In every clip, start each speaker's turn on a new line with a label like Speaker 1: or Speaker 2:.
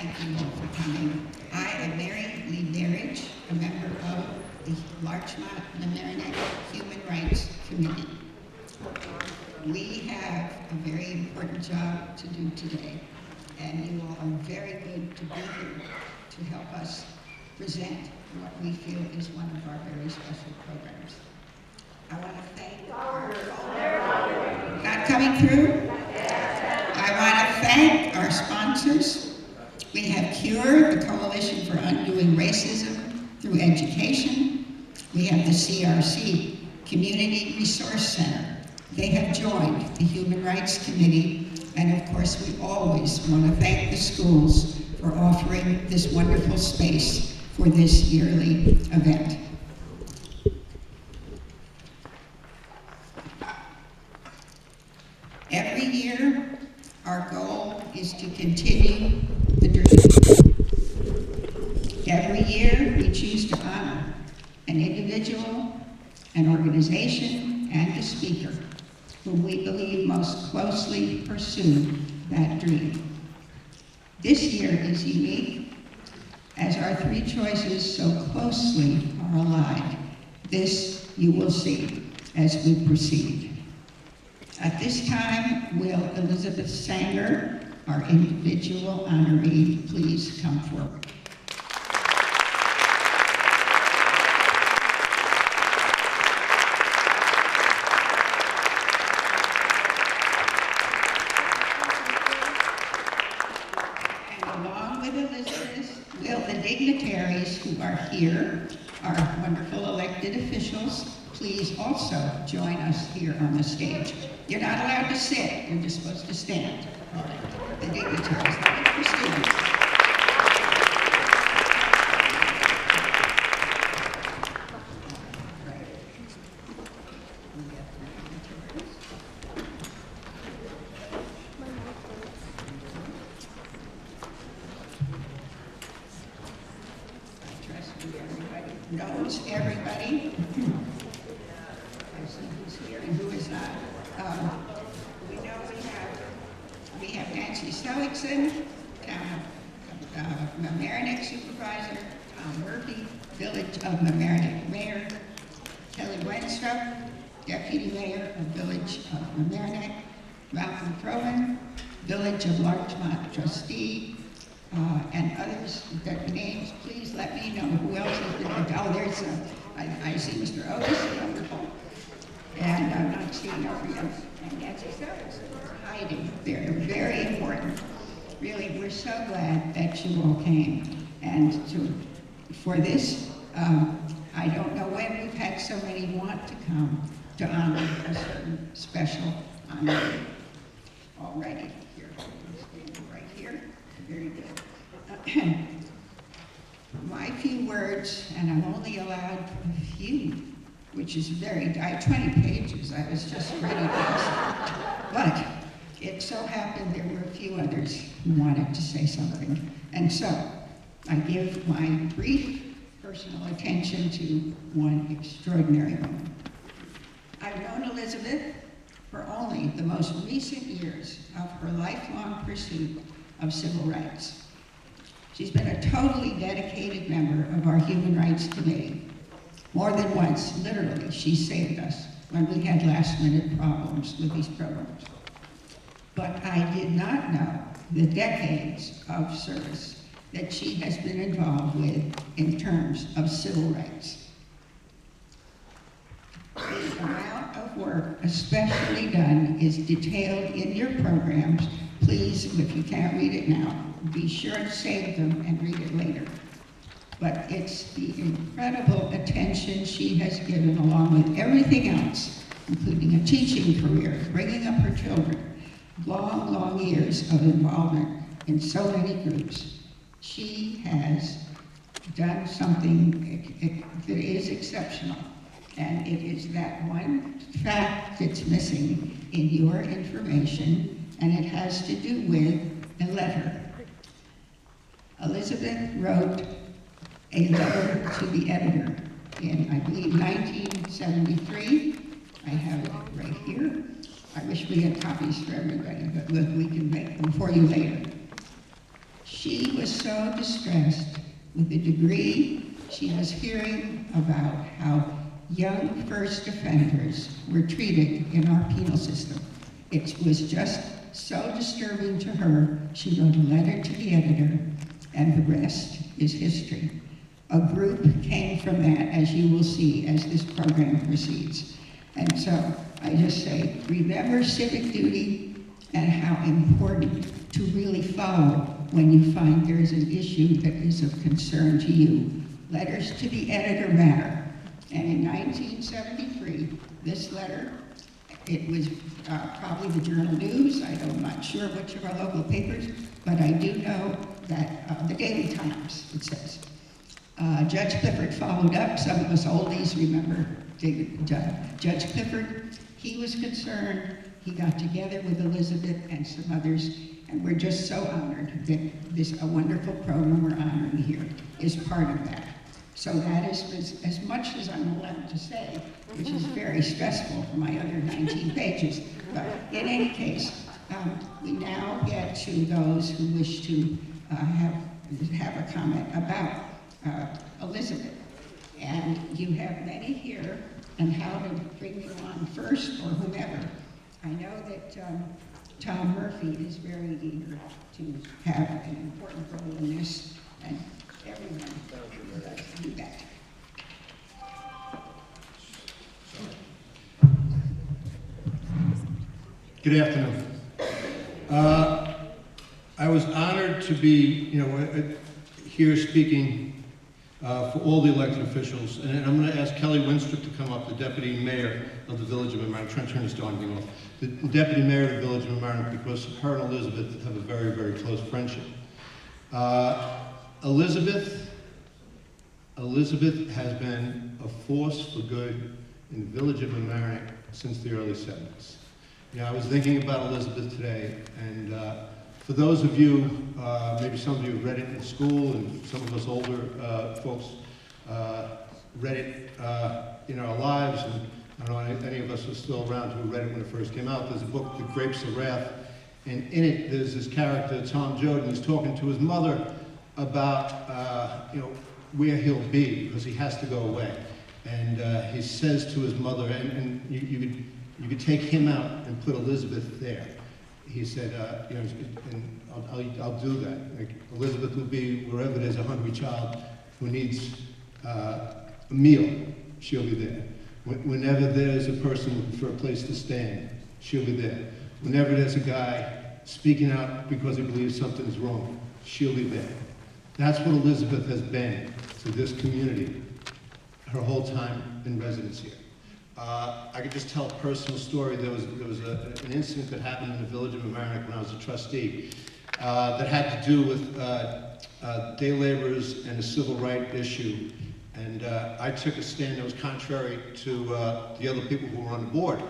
Speaker 1: Thank you all for coming. I am Mary Lee Berridge, a member of the Larchmont Mamaroneck Human Rights Committee. We have a very important job to do today, and you all are very good to be here to help us present what we feel is one of our very special programs. I want to thank not coming through? I want to thank our sponsors. We have CURE, the Coalition for Undoing Racism Through Education. We have the CRC, Community Resource Center. They have joined the Human Rights Committee, and of course we always want to thank the schools for offering this wonderful space for this yearly event. Every year, our goal is to continue the dream. Every year, we choose to honor an individual, an organization, and a speaker whom we believe most closely pursue that dream. This year is unique, as our three choices so closely are aligned. This you will see as we proceed. At this time, will Elizabeth Sanger, our individual honoree, please come forward. And along with Elizabeth, will the dignitaries who are here, our wonderful elected officials, please also join us here on the stage. You're not allowed to sit, you're just supposed to stand. All right. The dignitaries, let me proceed. I trust everybody knows everybody. I see who's here and who is not. We know we have Nancy Seligson, Mamaroneck Supervisor, Tom Murphy, Village of Mamaroneck Mayor, Kelly Wenstrup, Deputy Mayor of Village of Mamaroneck, Malcolm Crowan, Village of Larchmont Trustee, and others that names. Please let me know who else has been. Oh, there's I see Mr. Otis, wonderful. And I'm not seeing everyone. And Nancy Seligson is hiding there. They're very important. Really, we're so glad that you all came. And for this, I don't know when we've had so many want to come to honor a certain special honor already. Here, standing right here. Very good. My few words, and I'm only allowed a few, which is I had 20 pages, I was just ready to but it so happened there were a few others who wanted to say something. And so, I give my brief personal attention to one extraordinary woman. I've known Elizabeth for only the most recent years of her lifelong pursuit of civil rights. She's been a totally dedicated member of our Human Rights Committee. More than once, literally, she saved us when we had last-minute problems with these programs. But I did not know the decades of service that she has been involved with in terms of civil rights. The amount of work especially done is detailed in your programs. Please, if you can't read it now, be sure to save them and read it later. But it's the incredible attention she has given, along with everything else, including a teaching career, bringing up her children, long, long years of involvement in so many groups. She has done something that is exceptional, and it is that one fact that's missing in your information, and it has to do with a letter. Elizabeth wrote a letter to the editor in, I believe, 1973. I have it right here. I wish we had copies for everybody, but we can make them for you later. She was so distressed with the degree she was hearing about how young first offenders were treated in our penal system. It was just so disturbing to her. She wrote a letter to the editor, and the rest is history. A group came from that, as you will see as this program proceeds. And so I just say, remember civic duty and how important to really follow when you find there's an issue that is of concern to you. Letters to the editor matter. And in 1973, this letter, it was probably the Journal News. I'm not sure which of our local papers, but I do know that the Daily Times, it says. Judge Clifford followed up. Some of us oldies remember Judge Clifford. He was concerned. He got together with Elizabeth and some others, and we're just so honored that a wonderful program we're honoring here is part of that. So that is as much as I'm allowed to say, which is very stressful for my other 19 pages. But in any case, we now get to those who wish to have a comment about Elizabeth. And you have many here, and how to bring them on first or whomever. I know that Tom Murphy is very eager to have an important role in this, and everyone does do that.
Speaker 2: Good afternoon. I was honored to be, here speaking for all the elected officials, and I'm going to ask Kelly Winstrup to come up, the Deputy Mayor of the Village of Mamaroneck. I'm trying to turn this darn thing off. The Deputy Mayor of the Village of Mamaroneck, because her and Elizabeth have a very, very close friendship. Elizabeth has been a force for good in the Village of Mamaroneck since the early 70s. I was thinking about Elizabeth today, and for those of you, maybe some of you have read it in school, and some of us older folks read it in our lives, and I don't know any of us are still around who read it when it first came out. There's a book, The Grapes of Wrath, and in it there's this character, Tom Joad, and he's talking to his mother about where he'll be, because he has to go away. And he says to his mother, and you could take him out and put Elizabeth there. He said, and I'll do that. Like, Elizabeth will be wherever there's a hungry child who needs a meal, she'll be there. Whenever there's a person looking for a place to stand, she'll be there. Whenever there's a guy speaking out because he believes something's wrong, she'll be there. That's what Elizabeth has been to this community her whole time in residence here. I could just tell a personal story. There was an incident that happened in the Village of Mamaroneck when I was a trustee that had to do with day laborers and a civil rights issue. And I took a stand that was contrary to the other people who were on the board.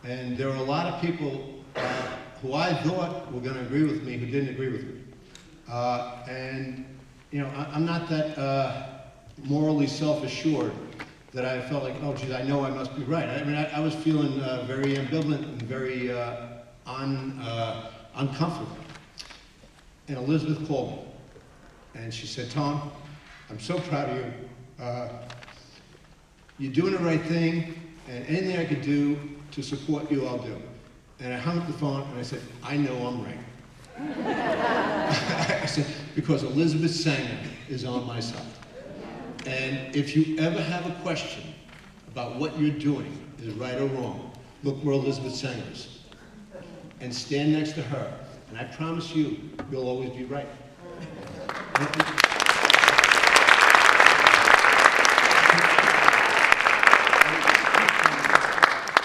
Speaker 2: And there were a lot of people who I thought were going to agree with me who didn't agree with me. I'm not that morally self-assured that I felt like, oh, geez, I know I must be right. I mean, I was feeling very ambivalent and very uncomfortable. And Elizabeth called me, and she said, Tom, I'm so proud of you. You're doing the right thing, and anything I could do to support you, I'll do. And I hung up the phone, and I said, I know I'm right. I said, because Elizabeth Sanger is on my side. And if you ever have a question about what you're doing is right or wrong, look where Elizabeth Sanger is. And stand next to her. And I promise you, you'll always be right.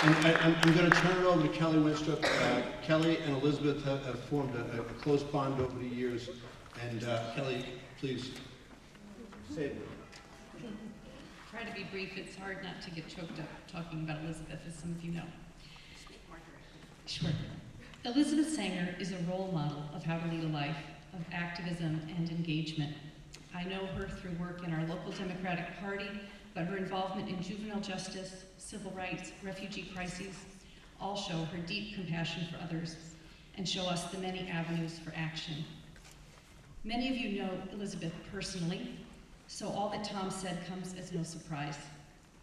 Speaker 2: And I'm going to turn it over to Kelly Winstrup. Kelly and Elizabeth have formed a close bond over the years. And Kelly, please say it.
Speaker 3: Try to be brief. It's hard not to get choked up talking about Elizabeth, as some of you know. Sure. Elizabeth Sanger is a role model of how to lead a life of activism and engagement. I know her through work in our local Democratic Party, but her involvement in juvenile justice, civil rights, refugee crises, all show her deep compassion for others and show us the many avenues for action. Many of you know Elizabeth personally, so all that Tom said comes as no surprise.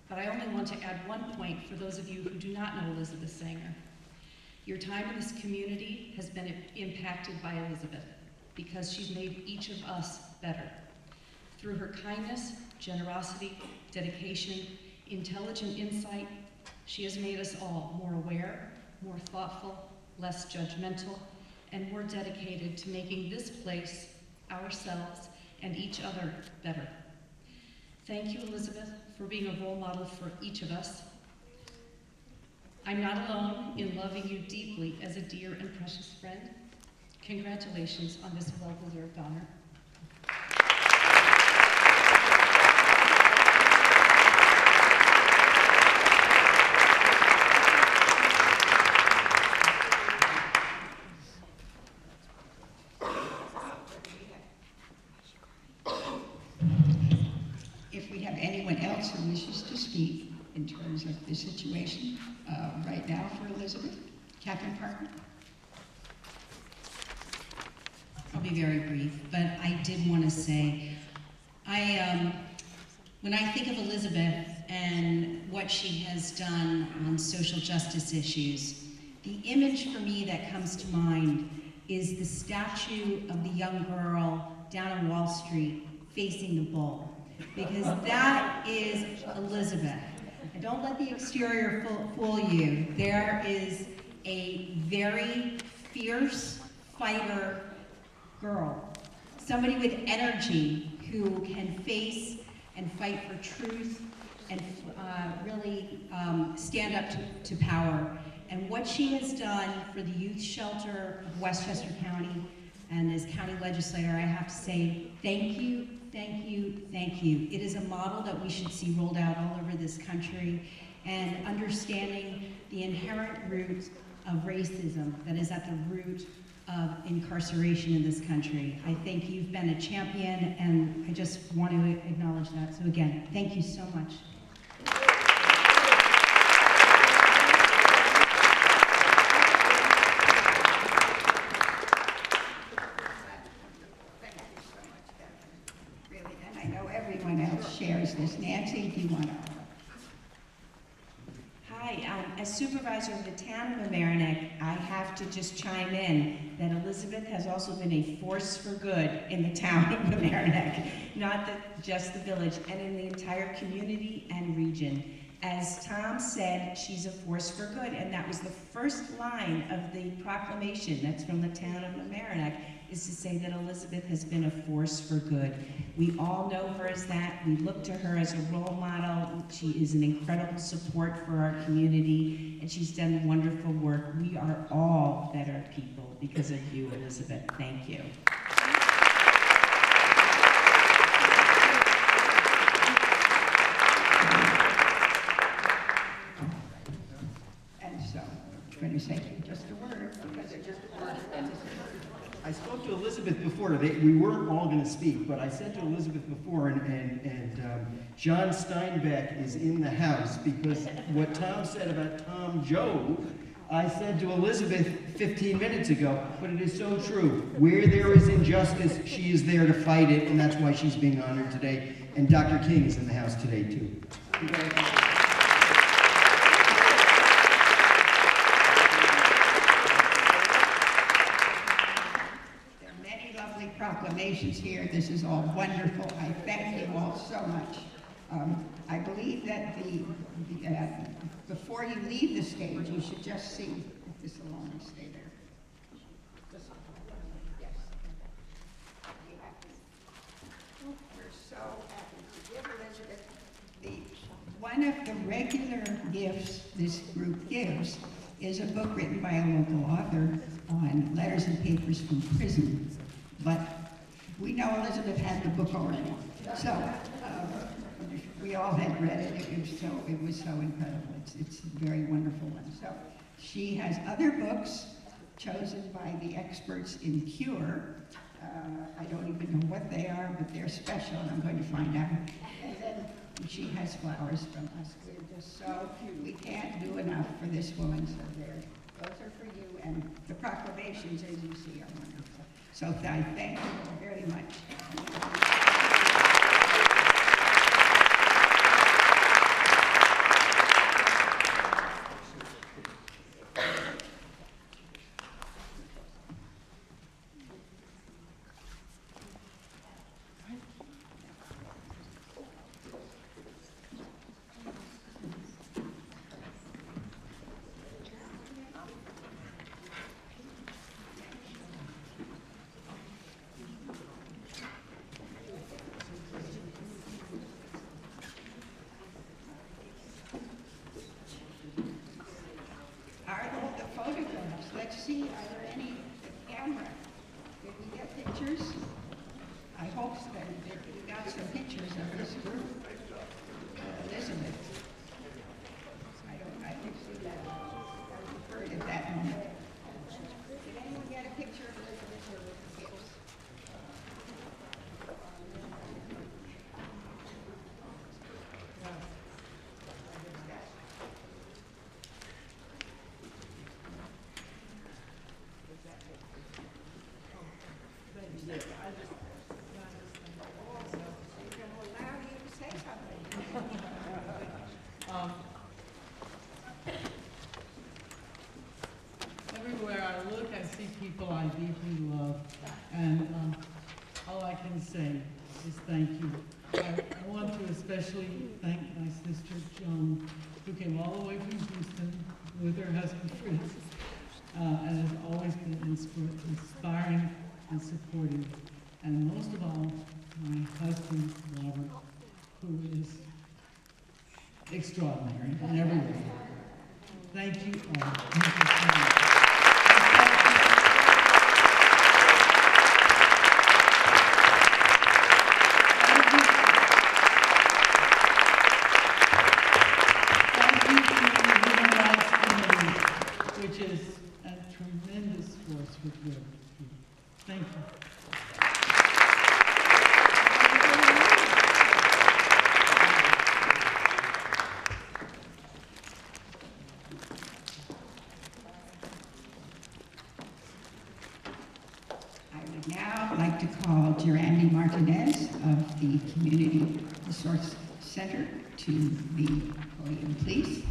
Speaker 3: But I only want to add one point for those of you who do not know Elizabeth Sanger. Your time in this community has been impacted by Elizabeth because she's made each of us better. Through her kindness, generosity, dedication, intelligent insight, she has made us all more aware, more thoughtful, less judgmental, and more dedicated to making this place, ourselves, and each other better. Thank you, Elizabeth, for being a role model for each of us. I'm not alone in loving you deeply as a dear and precious friend. Congratulations on this well-deserved honor.
Speaker 1: If we have anyone else who wishes to speak in terms of the situation right now for Elizabeth, Catherine Parker.
Speaker 4: I'll be very brief, but I did want to say, when I think of Elizabeth and what she has done on social justice issues, the image for me that comes to mind is the statue of the young girl down on Wall Street facing the bull, because that is Elizabeth. And don't let the exterior fool you. There is a very fierce fighter girl, somebody with energy who can face and fight for truth and really stand up to power. And what she has done for the youth shelter of Westchester County, and as county legislator, I have to say thank you, thank you, thank you. It is a model that we should see rolled out all over this country, and understanding the inherent root of racism that is at the root of incarceration in this country. I think you've been a champion, and I just want to acknowledge that. So again, thank you so much.
Speaker 1: Shares this. Nancy, do you want to?
Speaker 5: Hi, as supervisor of the town of Mamaroneck, I have to just chime in that Elizabeth has also been a force for good in the town of Mamaroneck, not just the village, and in the entire community and region. As Tom said, she's a force for good, and that was the first line of the proclamation that's from the town of Mamaroneck, is to say that Elizabeth has been a force for good. We all know her as that. We look to her as a role model. She is an incredible support for our community, and she's done wonderful work. We are all better people because of you, Elizabeth. Thank you.
Speaker 1: And so, I'm going to say just a word, because it's just a word.
Speaker 6: I spoke to Elizabeth before. We weren't all going to speak, but I said to Elizabeth before, and John Steinbeck is in the house, because what Tom said about Tom Joe, I said to Elizabeth 15 minutes ago, but it is so true. Where there is injustice, she is there to fight it, and that's why she's being honored today. And Dr. King is in the house today, too.
Speaker 1: Proclamations here. This is all wonderful. I thank you all so much. I believe that before you leave the stage, you should just see if this will only stay there. Yes. We're so happy to give Elizabeth one of the regular gifts this group gives is a book written by a local author on letters and papers from prison. But we know Elizabeth had the book already, so we all had read it. It was so incredible. It's a very wonderful one. So she has other books chosen by the experts in cure. I don't even know what they are, but they're special, and I'm going to find out. And then she has flowers from us. We're just so we can't do enough for this woman. So those are for you, and the proclamations, as you see, are wonderful. So I thank you very much. Photographs. Let's see, are there any camera? Did we get pictures? I hope that we got some pictures of this group. Elizabeth. I didn't see that. I referred at that moment. Did anyone get a picture of Elizabeth or with the gifts?
Speaker 7: Everywhere I look, I see people I deeply love, and all I can say is thank you. I want to especially thank my sister Joan, who came all the way from Houston with her husband Fritz, and has always been inspiring and supportive. And most of all, my husband Robert, who is extraordinary in every way. Thank you all. Thank you so much. Which is a tremendous force for good. Thank you.
Speaker 1: I would now like to call Gerandi Martinez of the Community Resource Center to the podium, please.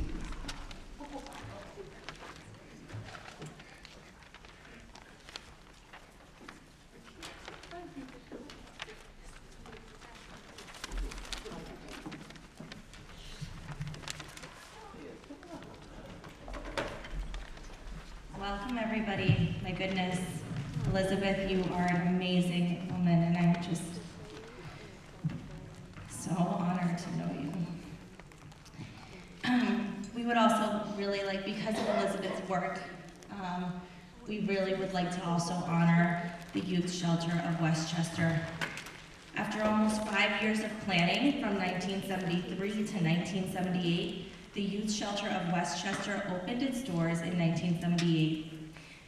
Speaker 8: Welcome, everybody. My goodness, Elizabeth, you are an amazing woman, and I'm just so honored to know you. We would also really like, because of Elizabeth's work, we really would like to also honor the Youth Shelter of Westchester. After almost 5 years of planning, from 1973 to 1978, the Youth Shelter of Westchester opened its doors in 1978.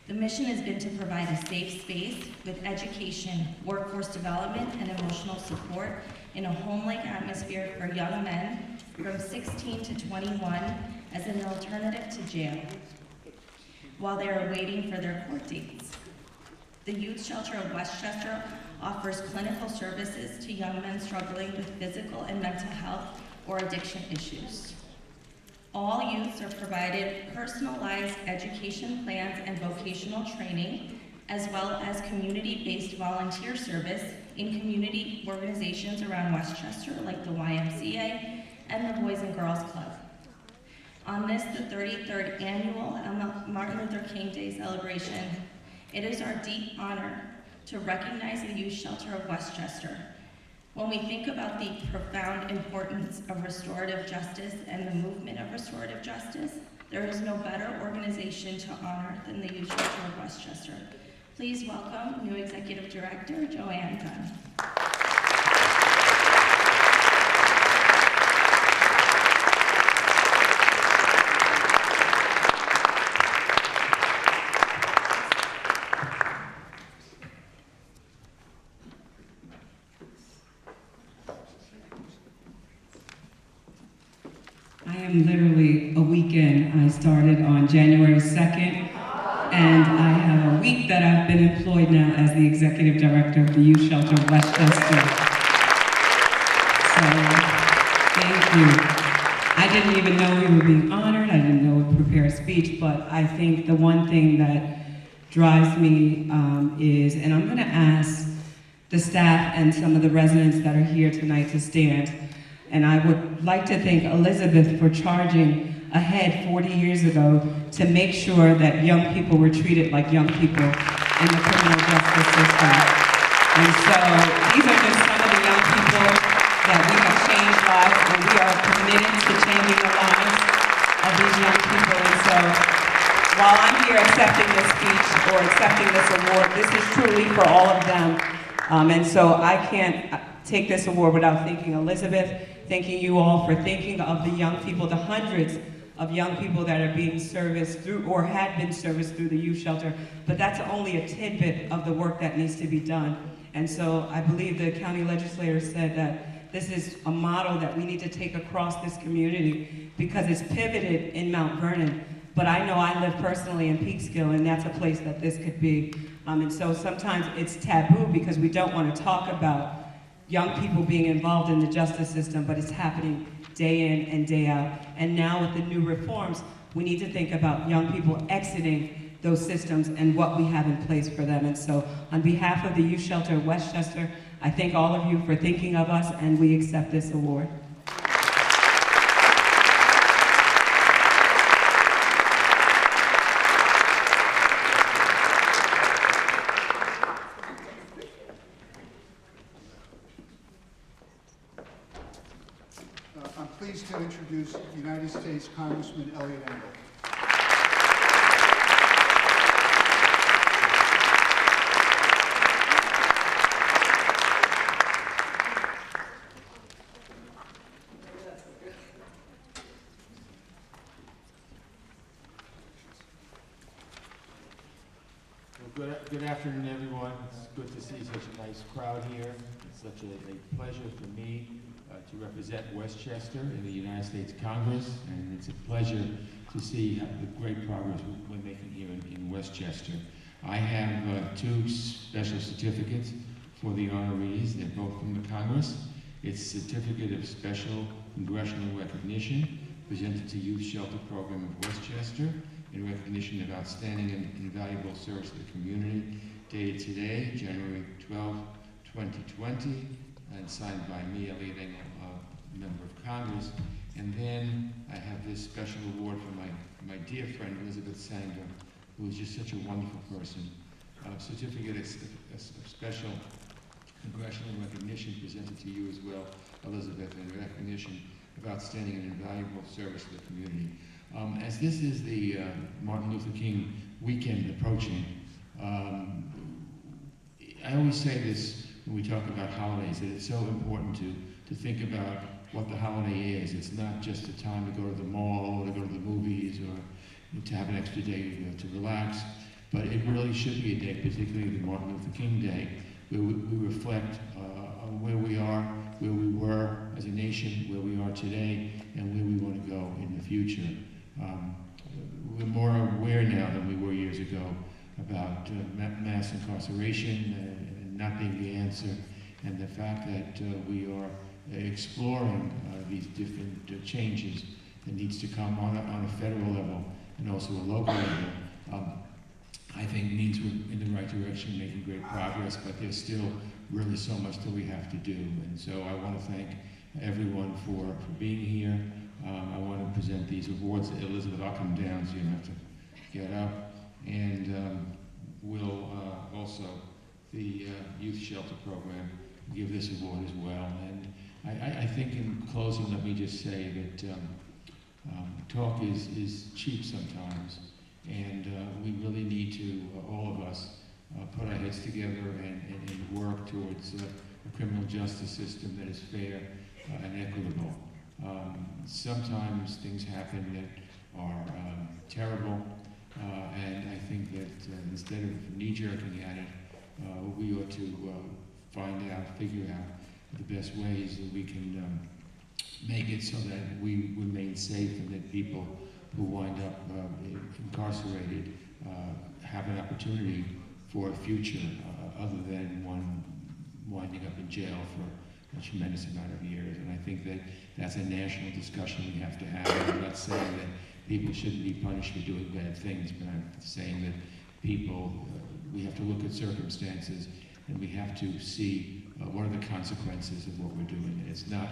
Speaker 8: The mission has been to provide a safe space with education, workforce development, and emotional support in a home-like atmosphere for young men from 16 to 21 as an alternative to jail, while they are waiting for their court dates. The Youth Shelter of Westchester offers clinical services to young men struggling with physical and mental health or addiction issues. All youths are provided personalized education plans and vocational training, as well as community-based volunteer service in community organizations around Westchester, like the YMCA and the Boys and Girls Club. On this, the 33rd annual Martin Luther King Day celebration, it is our deep honor to recognize the Youth Shelter of Westchester. When we think about the profound importance of restorative justice and the movement of restorative justice, there is no better organization to honor than the Youth Shelter of Westchester. Please welcome new Executive Director, Joanne Dunn.
Speaker 9: I am literally a week in. I started on January 2nd. And I have a week that I've been employed now as the Executive Director of the Youth Shelter Westchester. So, thank you. I didn't even know we were being honored. I didn't know we'd prepare a speech, but I think the one thing that drives me is, and I'm gonna ask the staff and some of the residents that are here tonight to stand, and I would like to thank Elizabeth for charging ahead 40 years ago to make sure that young people were treated like young people in the criminal justice system. And so these are just some of the young people that we have changed lives, and we are committed to changing the lives of these young people. And so while I'm here accepting this speech or accepting this award, this is truly for all of them. And so I can't take this award without thanking Elizabeth, thanking you all for thinking of the young people, the hundreds of young people that are being serviced through or had been serviced through the youth shelter. But that's only a tidbit of the work that needs to be done. And so I believe the county legislator said that this is a model that we need to take across this community because it's pivoted in Mount Vernon. But I know I live personally in Peekskill, and that's a place that this could be. And so sometimes it's taboo because we don't want to talk about young people being involved in the justice system, but it's happening day in and day out. And now with the new reforms, we need to think about young people exiting those systems and what we have in place for them. And so on behalf of the Youth Shelter of Westchester, I thank all of you for thinking of us, and we accept this award.
Speaker 10: I'm pleased to introduce United States Congressman Elliot Engel.
Speaker 11: Well, good afternoon, everyone. It's good to see such a nice crowd here. It's such a pleasure for me to represent Westchester in the United States Congress, and it's a pleasure to see the great progress we're making here in Westchester. I have two special certificates for the honorees. They're both from the Congress. It's Certificate of Special Congressional Recognition presented to Youth Shelter Program of Westchester in recognition of outstanding and invaluable service to the community, dated today, January 12, 2020, and signed by me, Elliot Engel, member of Congress. And then I have this special award from my dear friend Elizabeth Sanger, who is just such a wonderful person. Certificate of Special Congressional Recognition presented to you as well, Elizabeth, in recognition of outstanding and invaluable service to the community. As this is the Martin Luther King weekend approaching, I always say this when we talk about holidays, that it's so important to think about what the holiday is. It's not just a time to go to the mall or to go to the movies or to have an extra day to relax, but it really should be a day, particularly the Martin Luther King Day, where we reflect on where we are, where we were as a nation, where we are today, and where we want to go in the future. We're more aware now than we were years ago about mass incarceration and not being the answer, and the fact that we are exploring these different changes that needs to come on a federal level and also a local level. I think means we're in the right direction, making great progress, but there's still really so much that we have to do. And so I want to thank everyone for being here. I want to present these awards. Elizabeth, I'll come down so you don't have to get up. And we'll also, the Youth Shelter Program, give this award as well. And I think in closing, let me just say that talk is cheap sometimes. And we really need to, all of us, put our heads together and work towards a criminal justice system that is fair and equitable. Sometimes things happen that are terrible, and I think that instead of knee-jerking at it, we ought to figure out the best ways that we can make it so that we remain safe and that people who wind up incarcerated have an opportunity for a future other than one winding up in jail for a tremendous amount of years. And I think that that's a national discussion we have to have. I'm not saying that people shouldn't be punished for doing bad things, but I'm saying that people, we have to look at circumstances and we have to see what are the consequences of what we're doing. It's not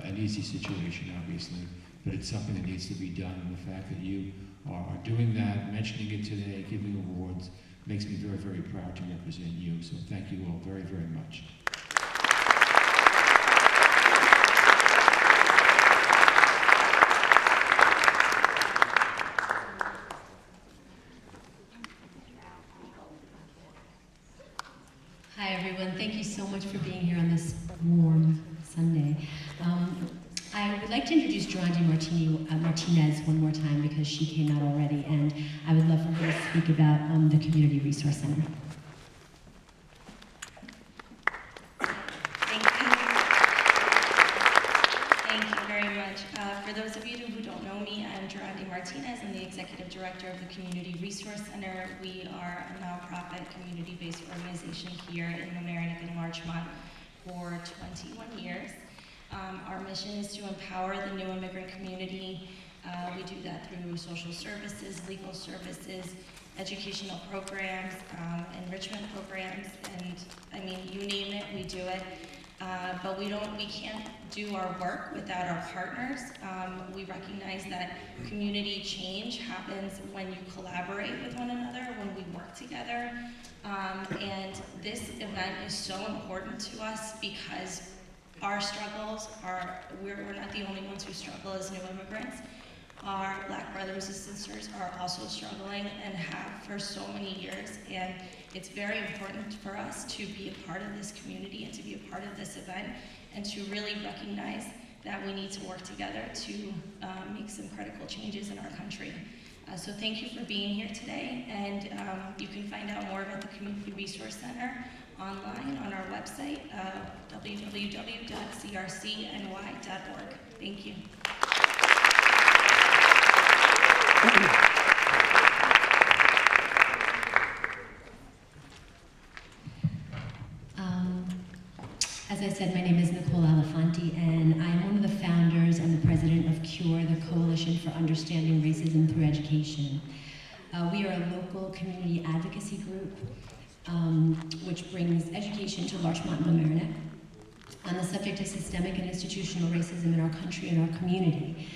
Speaker 11: an easy situation, obviously, but it's something that needs to be done. And the fact that you are doing that, mentioning it today, giving awards, makes me very, very proud to represent you. So thank you all very, very much.
Speaker 4: Hi everyone, thank you so much for being here on this warm Sunday. I would like to introduce Durandi Martinez one more time because she came out already, and I would love for her to speak about the Community Resource Center.
Speaker 8: Thank you very much. For those of you who don't know me, I'm Durandi Martinez. I'm the Executive Director of the Community Resource Center. We are a nonprofit community-based organization here in Mamaroneck and Larchmont for 21 years. Our mission is to empower the new immigrant community. We do that through social services, legal services, educational programs, enrichment programs, and I mean, you name it, we do it. But we can't do our work without our partners. We recognize that community change happens when you collaborate with one another, when we work together. And this event is so important to us because our struggles are, we're not the only ones who struggle as new immigrants. Our Black brothers and sisters are also struggling and have for so many years. And it's very important for us to be a part of this community and to be a part of this event and to really recognize that we need to work together to make some critical changes in our country. So thank you for being here today, and you can find out more about the Community Resource Center online on our website, www.crcny.org. Thank you.
Speaker 4: As I said, my name is Nicole Alafanti, and I'm one of the founders and the president of CURE, the Coalition for Understanding Racism Through Education. We are a local community advocacy group which brings education to Larchmont and Mamaroneck on the subject of systemic and institutional racism in our country and our community.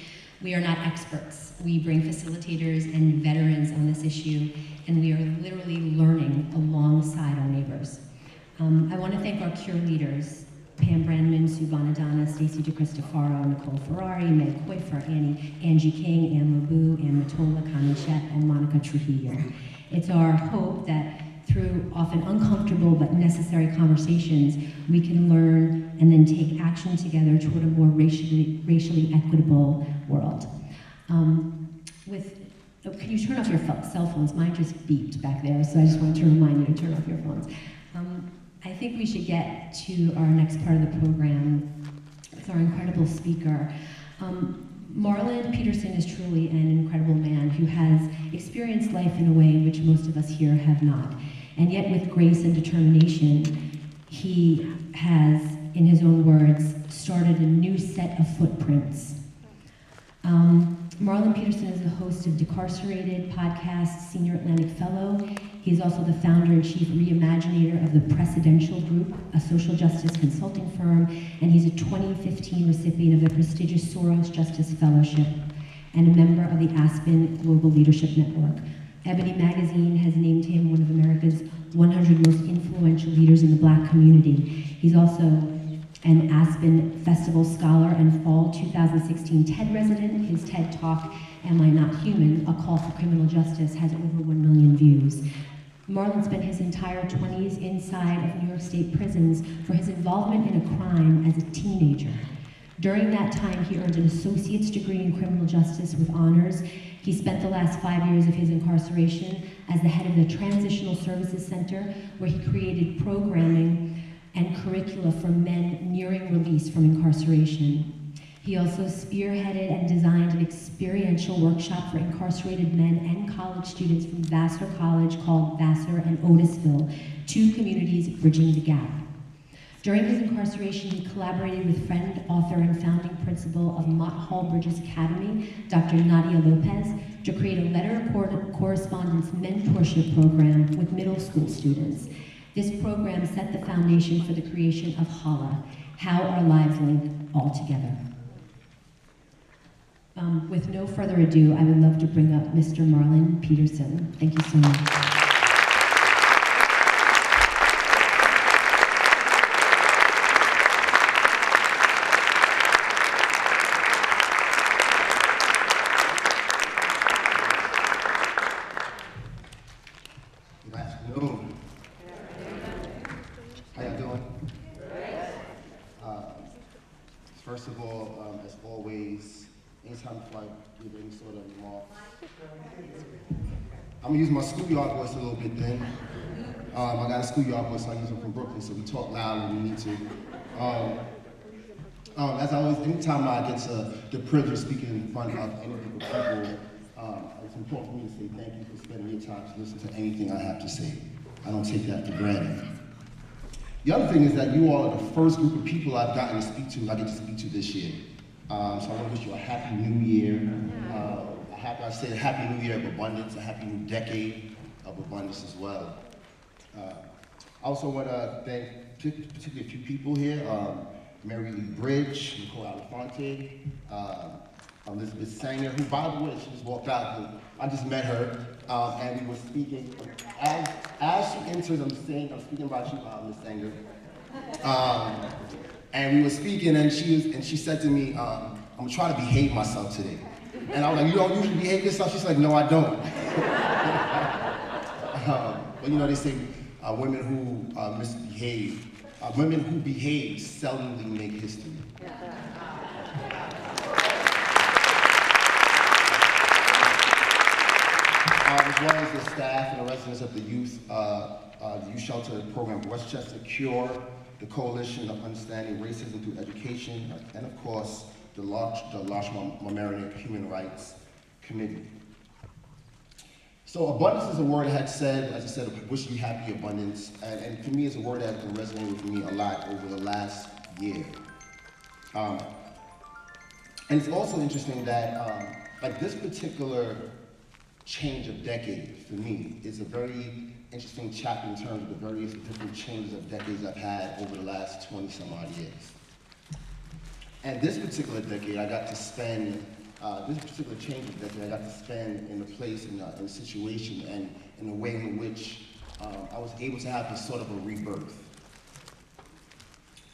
Speaker 4: We are not experts. We bring facilitators and veterans on this issue, and we are literally learning alongside our neighbors. I want to thank our CURE leaders, Pam Brandman, Sue Bonadonna, Stacey DeCristofaro, Nicole Ferrari, Meg Coifer, Angie King, Ann Mabu, Ann Matola, Connie Chet, and Monica Trujillo. It's our hope that through often uncomfortable but necessary conversations, we can learn and then take action together toward a more racially equitable world. Can you turn off your cell phones? Mine just beeped back there, so I just wanted to remind you to turn off your phones. I think we should get to our next part of the program with our incredible speaker. Marlon Peterson is truly an incredible man who has experienced life in a way in which most of us here have not. And yet with grace and determination, he has, in his own words, started a new set of footprints. Marlon Peterson is the host of Decarcerated podcast, Senior Atlantic Fellow. He's also the founder and chief reimaginator of the Precedential Group, a social justice consulting firm, and he's a 2015 recipient of the prestigious Soros Justice Fellowship and a member of the Aspen Global Leadership Network. Ebony Magazine has named him one of America's 100 most influential leaders in the Black community. He's also an Aspen Festival Scholar and Fall 2016 TED resident. His TED Talk, Am I Not Human? A Call for Criminal Justice, has over 1 million views. Marlon spent his entire 20s inside of New York State prisons for his involvement in a crime as a teenager. During that time, he earned an associate's degree in criminal justice with honors. He spent the last 5 years of his incarceration as the head of the Transitional Services Center, where he created programming and curricula for men nearing release from incarceration.
Speaker 12: He also spearheaded and designed an experiential workshop for incarcerated men and college students from Vassar College called Vassar and Otisville, 2 communities bridging the gap. During his incarceration, he collaborated with friend, author, and founding principal of Mott Hall Bridges Academy, Dr. Nadia Lopez, to create a letter correspondence mentorship program with middle school students. This program set the foundation for the creation of HALA, How Our Lives Link All Together. With no further ado, I would love to bring up Mr. Marlon Peterson. Thank you so much.
Speaker 13: Good afternoon. How y'all doing? First of all, as always, anytime before I give any sort of remarks, I'm gonna use my schoolyard voice a little bit then. I got a schoolyard voice, so I use it from Brooklyn, so we talk loud when we need to. As I always, anytime I get the privilege of speaking in front of any group of people, it's important for me to say thank you for spending your time to listen to anything I have to say. I don't take that for granted. The other thing is that you all are the first group of people I've gotten to speak to, I get to speak to this year. So I want to wish you a happy new year. I say a happy new year of abundance, a happy new decade of abundance as well. I also want to thank particularly a few people here. Mary Lee Bridge, Nicole Alfonte, Elizabeth Sanger, who by the way, she just walked out. I just met her, and we were speaking. As she entered, I'm speaking about you, Ms. Sanger. And we were speaking, and she said to me, I'm gonna try to behave myself today. And I was like, you don't usually behave yourself? She's like, no, I don't. But you know, they say women who misbehave, women who behave seldomly make history. As well as the staff and the residents of the youth shelter program, Westchester Cure, the Coalition of Understanding Racism Through Education, and of course, the Mamaroneck Human Rights Committee. So abundance is a word I had said, as I said, wish you happy abundance, and for me it's a word that has been resonating with me a lot over the last year. And it's also interesting that like this particular change of decade for me is a very interesting chapter in terms of the various different changes of decades I've had over the last 20 some odd years. And this particular decade I got to spend, this particular change of decade I got to spend in a place, in a situation, and in a way in which I was able to have this sort of a rebirth.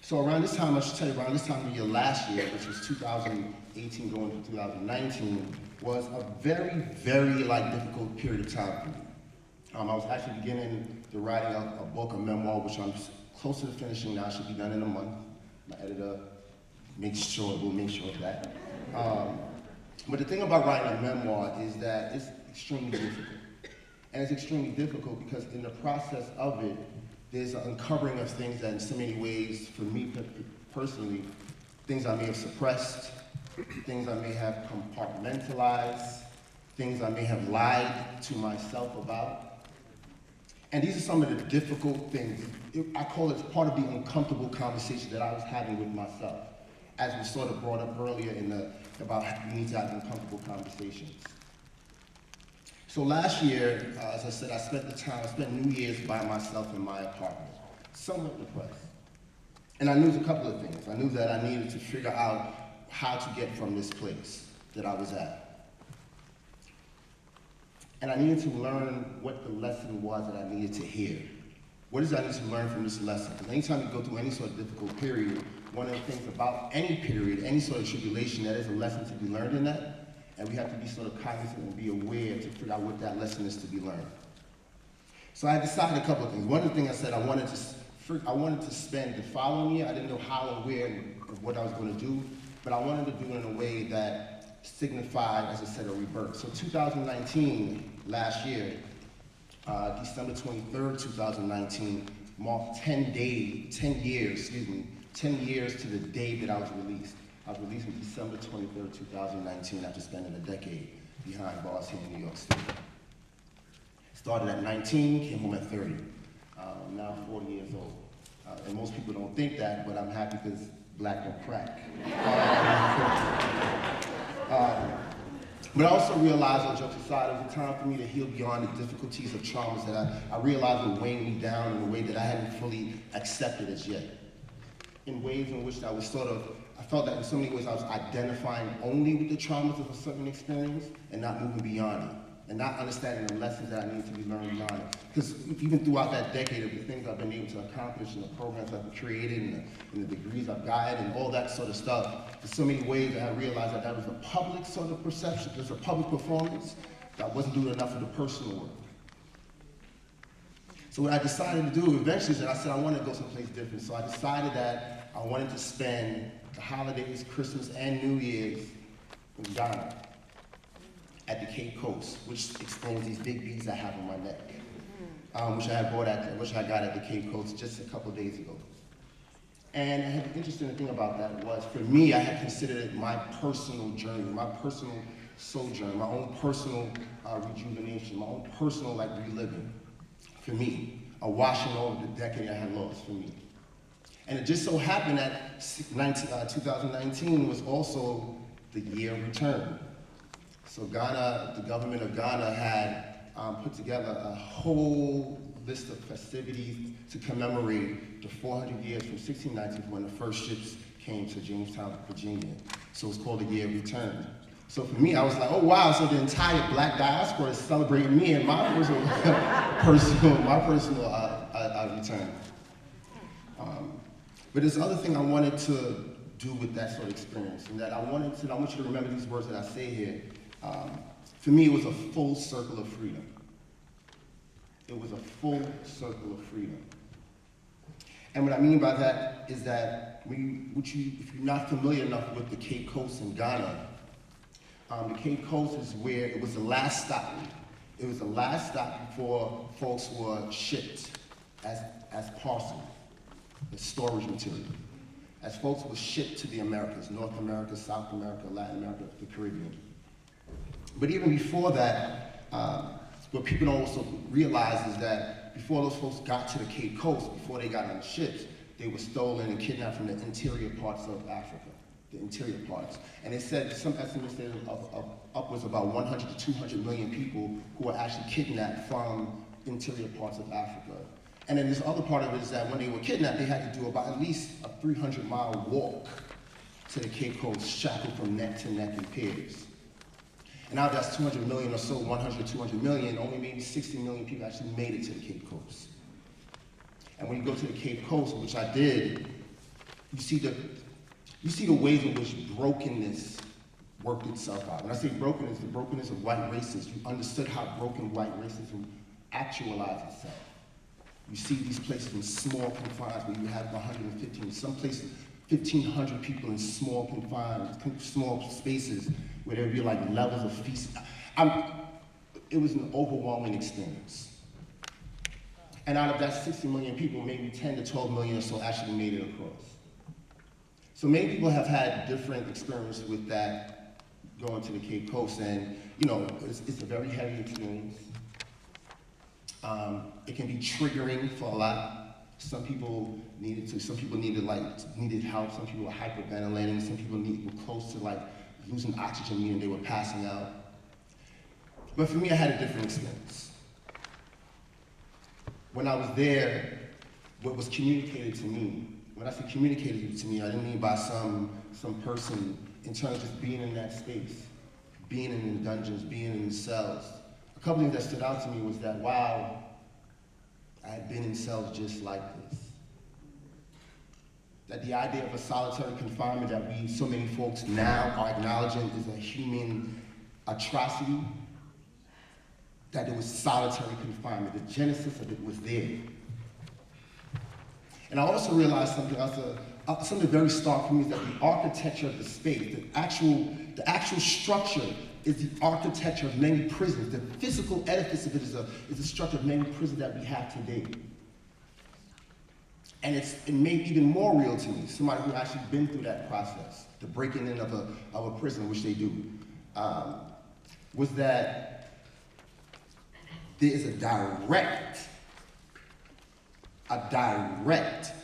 Speaker 13: So around this time, I should tell you, around this time of year last year, which was 2018 going to 2019, was a very, very difficult period of time for me. I was actually beginning to writing a book, a memoir, which I'm closer to finishing now. It should be done in a month. My editor will make sure of that. But the thing about writing a memoir is that it's extremely difficult. And it's extremely difficult because in the process of it, there's an uncovering of things that in so many ways, for me personally, things I may have suppressed, things I may have compartmentalized, things I may have lied to myself about. And these are some of the difficult things. I call it part of the uncomfortable conversation that I was having with myself, as we sort of brought up earlier about we need to have uncomfortable conversations. So last year, as I said, I spent New Year's by myself in my apartment, somewhat depressed. And I knew a couple of things. I knew that I needed to figure out how to get from this place that I was at. And I needed to learn what the lesson was that I needed to hear. What is I need to learn from this lesson? Because anytime you go through any sort of difficult period, one of the things about any period, any sort of tribulation, there is a lesson to be learned in that. And we have to be sort of cognizant and be aware to figure out what that lesson is to be learned. So I decided a couple of things. One of the things I said, I wanted to spend the following year. I didn't know how or where and what I was going to do, but I wanted to do it in a way that signified, as I said, a rebirth. So 2019, last year, December 23rd, 2019, marked 10 years to the day that I was released. I was released on December 23rd, 2019, after spending a decade behind bars here in New York State. Started at 19, came home at 30. I'm now 40 years old. And most people don't think that, but I'm happy because black don't crack. But I also realized, on jokes aside, it was a time for me to heal beyond the difficulties of traumas that I realized were weighing me down in a way that I hadn't fully accepted as yet. In ways in which I felt that in so many ways I was identifying only with the traumas of a certain experience and not moving beyond it, and not understanding the lessons that I needed to be learned beyond it. Because even throughout that decade of the things I've been able to accomplish and the programs I've created and the degrees I've gotten and all that sort of stuff, in so many ways that I realized that was a public sort of perception, there's a public performance that wasn't doing enough of the personal work. So what I decided to do eventually is that I said I wanted to go someplace different. So I decided that I wanted to spend the holidays, Christmas and New Year's in Ghana at the Cape Coast, which explains these big beads I have on my neck, which I got at the Cape Coast just a couple days ago. And the interesting thing about that was, for me, I had considered it my personal journey, my personal sojourn, my own personal rejuvenation, my own personal reliving. For me, a washing over the decade I had lost for me. And it just so happened that 2019 was also the year of return. So Ghana, the government of Ghana had put together a whole list of festivities to commemorate the 400 years from 1619 when the first ships came to Jamestown, Virginia. So it's called the Year of Return. So for me, I was like, oh wow, so the entire black diaspora is celebrating me and my personal return. But there's another thing I wanted to do with that sort of experience, and that I want you to remember these words that I say here. For me, it was a full circle of freedom. It was a full circle of freedom. And what I mean by that is that if you're not familiar enough with the Cape Coast in Ghana, the Cape Coast is where it was the last stop. It was the last stop before folks were shipped as parcel, as storage material. As folks were shipped to the Americas, North America, South America, Latin America, the Caribbean. But even before that, what people don't also realize is that before those folks got to the Cape Coast, before they got on the ships, they were stolen and kidnapped from the interior parts of Africa. The interior parts. And it said, some estimates say of upwards about 100 to 200 million people who were actually kidnapped from interior parts of Africa. And then this other part of it is that when they were kidnapped, they had to do about at least a 300-mile walk to the Cape Coast, shackled from neck to neck in pairs. And now that's 200 million or so, 100, 200 million, only maybe 60 million people actually made it to the Cape Coast. And when you go to the Cape Coast, which I did, you see the ways in which brokenness worked itself out. When I say brokenness, the brokenness of white racism, you understood how broken white racism actualized itself. You see these places in small confines where you have 115, some places 1,500 people in small confines, small spaces where there would be like levels of feast. It was an overwhelming experience. And out of that 60 million people, maybe 10 to 12 million or so actually made it across. So many people have had different experiences with that going to the Cape Coast, and it's a very heavy experience. It can be triggering for a lot. Some people needed help, some people were hyperventilating, some people were close to losing oxygen, meaning they were passing out. But for me, I had a different experience. When I was there, what was communicated to me, when I say communicated to me, I didn't mean by some person in terms of just being in that space, being in the dungeons, being in the cells. A couple things that stood out to me was that, wow, I had been in cells just like this. That the idea of a solitary confinement that so many folks now are acknowledging is a human atrocity, that it was solitary confinement. The genesis of it was there. And I also realized something else, something very stark for me, is that the architecture of the space, the actual structure is the architecture of many prisons. The physical edifice of it is the structure of many prisons that we have today. And it made even more real to me, somebody who actually been through that process, the breaking in of a prison, which they do, was that there is a direct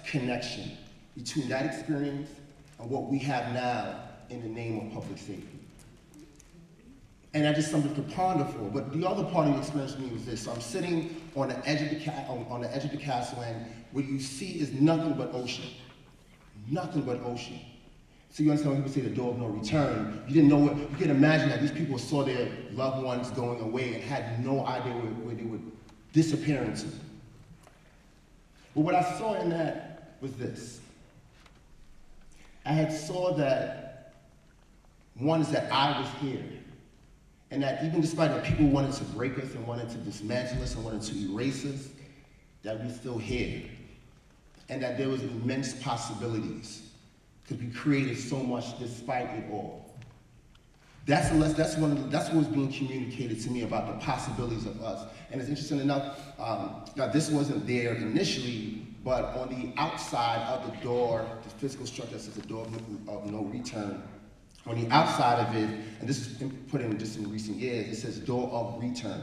Speaker 13: connection between that experience and what we have now in the name of public safety. And that's just something to ponder for. But the other part of the experience for me was this. So I'm sitting on the edge of the castle, and what you see is nothing but ocean. Nothing but ocean. So you understand when people say the door of no return, you didn't know what, you can imagine that these people saw their loved ones going away and had no idea where they would disappear into. But what I saw in that was this. I had saw that, one is that I was here. And that even despite that people wanted to break us and wanted to dismantle us and wanted to erase us, that we're still here. And that there was immense possibilities, because we created so much despite it all. That's what was being communicated to me about the possibilities of us. And it's interesting enough, now this wasn't there initially, but on the outside of the door, the physical structure that says the door of no return, on the outside of it, and this is put in just in recent years, it says door of return.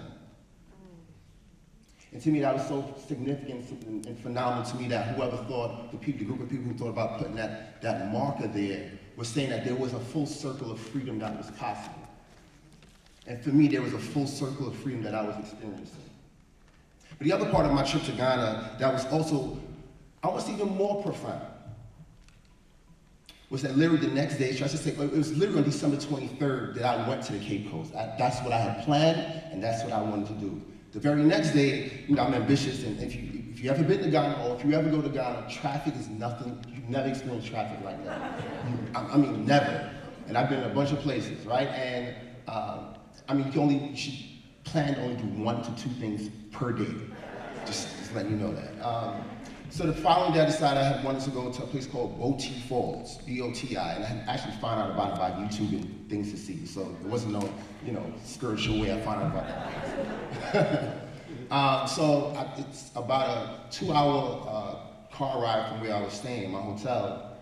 Speaker 13: And to me, that was so significant and phenomenal to me that whoever thought, the group of people who thought about putting that marker there was saying that there was a full circle of freedom that was possible. And for me, there was a full circle of freedom that I was experiencing. But the other part of my trip to Ghana that was also almost even more profound was that literally the next day, I should say, it was literally on December 23rd that I went to the Cape Coast. That's what I had planned, and that's what I wanted to do. The very next day, I'm ambitious, and if you ever been to Ghana, or if you ever go to Ghana, traffic is nothing, you've never experienced traffic like that. I mean, never. And I've been in a bunch of places, right? And, you should plan to only do 1 to 2 things per day. Just letting you know that. So the following day I decided I wanted to go to a place called Boti Falls, B-O-T-I, and I had actually found out about it by YouTube and things to see. So there wasn't no, spiritual way I found out about that. It's about a 2-hour car ride from where I was staying in my hotel.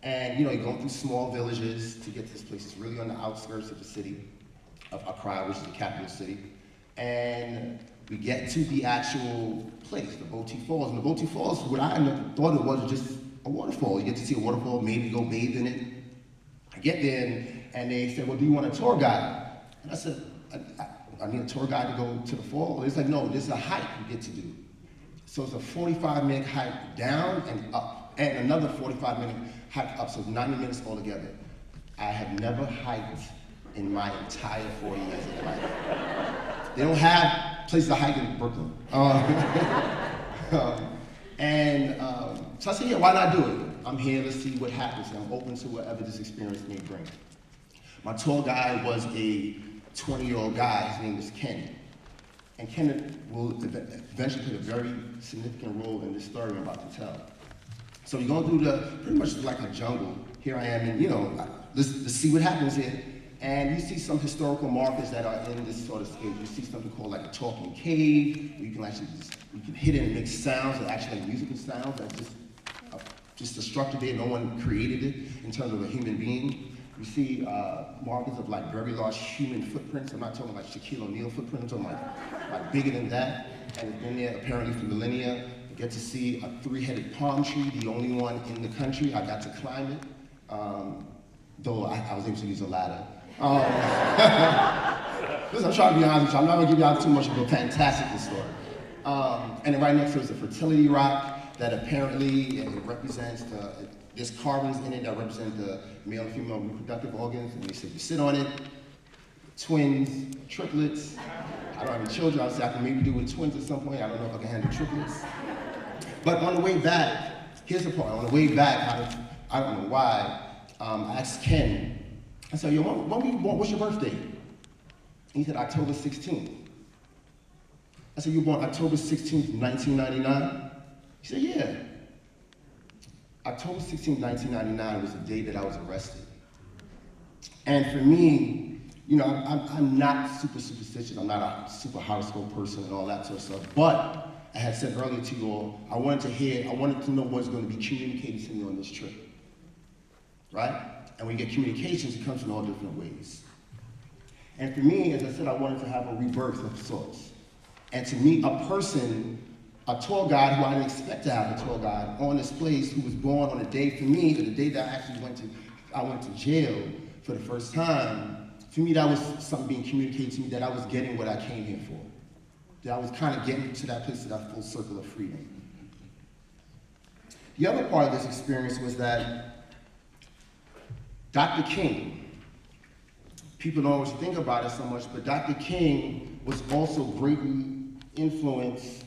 Speaker 13: And you're going through small villages to get to this place. It's really on the outskirts of the city of Accra, which is the capital city. And we get to the actual place, the Boti Falls. And the Boti Falls, what I thought it was just a waterfall. You get to see a waterfall, maybe go bathe in it. I get there and they said, well, do you want a tour guide? And I said, I need a tour guide to go to the fall. It's like, no, this is a hike you get to do. So it's a 45-minute hike down and up, and another 45-minute hike up, so 90 minutes altogether. I have never hiked in my entire 40 years of life. They don't have places to hike in Brooklyn. So I said, yeah, why not do it? I'm here to see what happens, and I'm open to whatever this experience may bring. My tour guide was a 20-year-old guy. His name is Ken. And Ken will eventually play a very significant role in this story I'm about to tell. So we're going through pretty much like a jungle. Here I am, and let's see what happens here. And you see some historical markers that are in this sort of stage. You see something called like a talking cave, where you can actually you can hit it and make sounds that actually like musical sounds that just a structure there. No one created it in terms of a human being. You see markers of like very large human footprints. I'm not talking like Shaquille O'Neal footprints. I'm talking like bigger than that. And it's been there apparently for millennia. You get to see a 3-headed palm tree, the only one in the country. I got to climb it, though I was able to use a ladder. Listen, I'm trying to be honest with you. I'm not going to give y'all too much of a fantastical story. And then right next to it is a fertility rock that apparently it represents there's carvings in it that represent the male and female reproductive organs. And they said you sit on it, twins, triplets. I don't have any children. I would say I can maybe do with twins at some point. I don't know if I can handle triplets. But on the way back, here's the part. On the way back, I don't know why, I asked Ken, I said, yo, what's your birthday? And he said, October 16th. I said, you were born October 16th, 1999? He said, yeah. October 16th, 1999 was the day that I was arrested. And for me, I'm not super superstitious. I'm not a super horoscope person and all that sort of stuff. But I had said earlier to you all, I wanted to know what's going to be communicated to me on this trip, right? And when you get communications, it comes in all different ways. And for me, as I said, I wanted to have a rebirth of sorts. And to meet a person, a tour guide who I didn't expect to have a tour guide on this place, who was born on a day for me, the day that I actually went to jail for the first time. For me, that was something being communicated to me, that I was getting what I came here for. That I was kind of getting to that place, to that full circle of freedom. The other part of this experience was that Dr. King, people don't always think about it so much, but Dr. King was also greatly influenced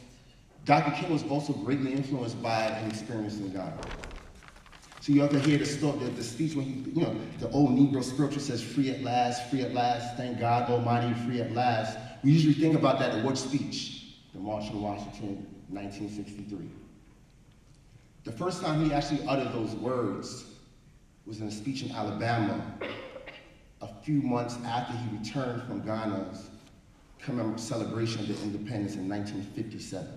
Speaker 13: by an experience in Ghana. So you have to hear the speech when he, the old Negro scripture says, free at last, thank God Almighty, free at last. We usually think about that in what speech? The March on Washington, 1963. The first time he actually uttered those words was in a speech in Alabama a few months after he returned from Ghana's celebration of the independence in 1957.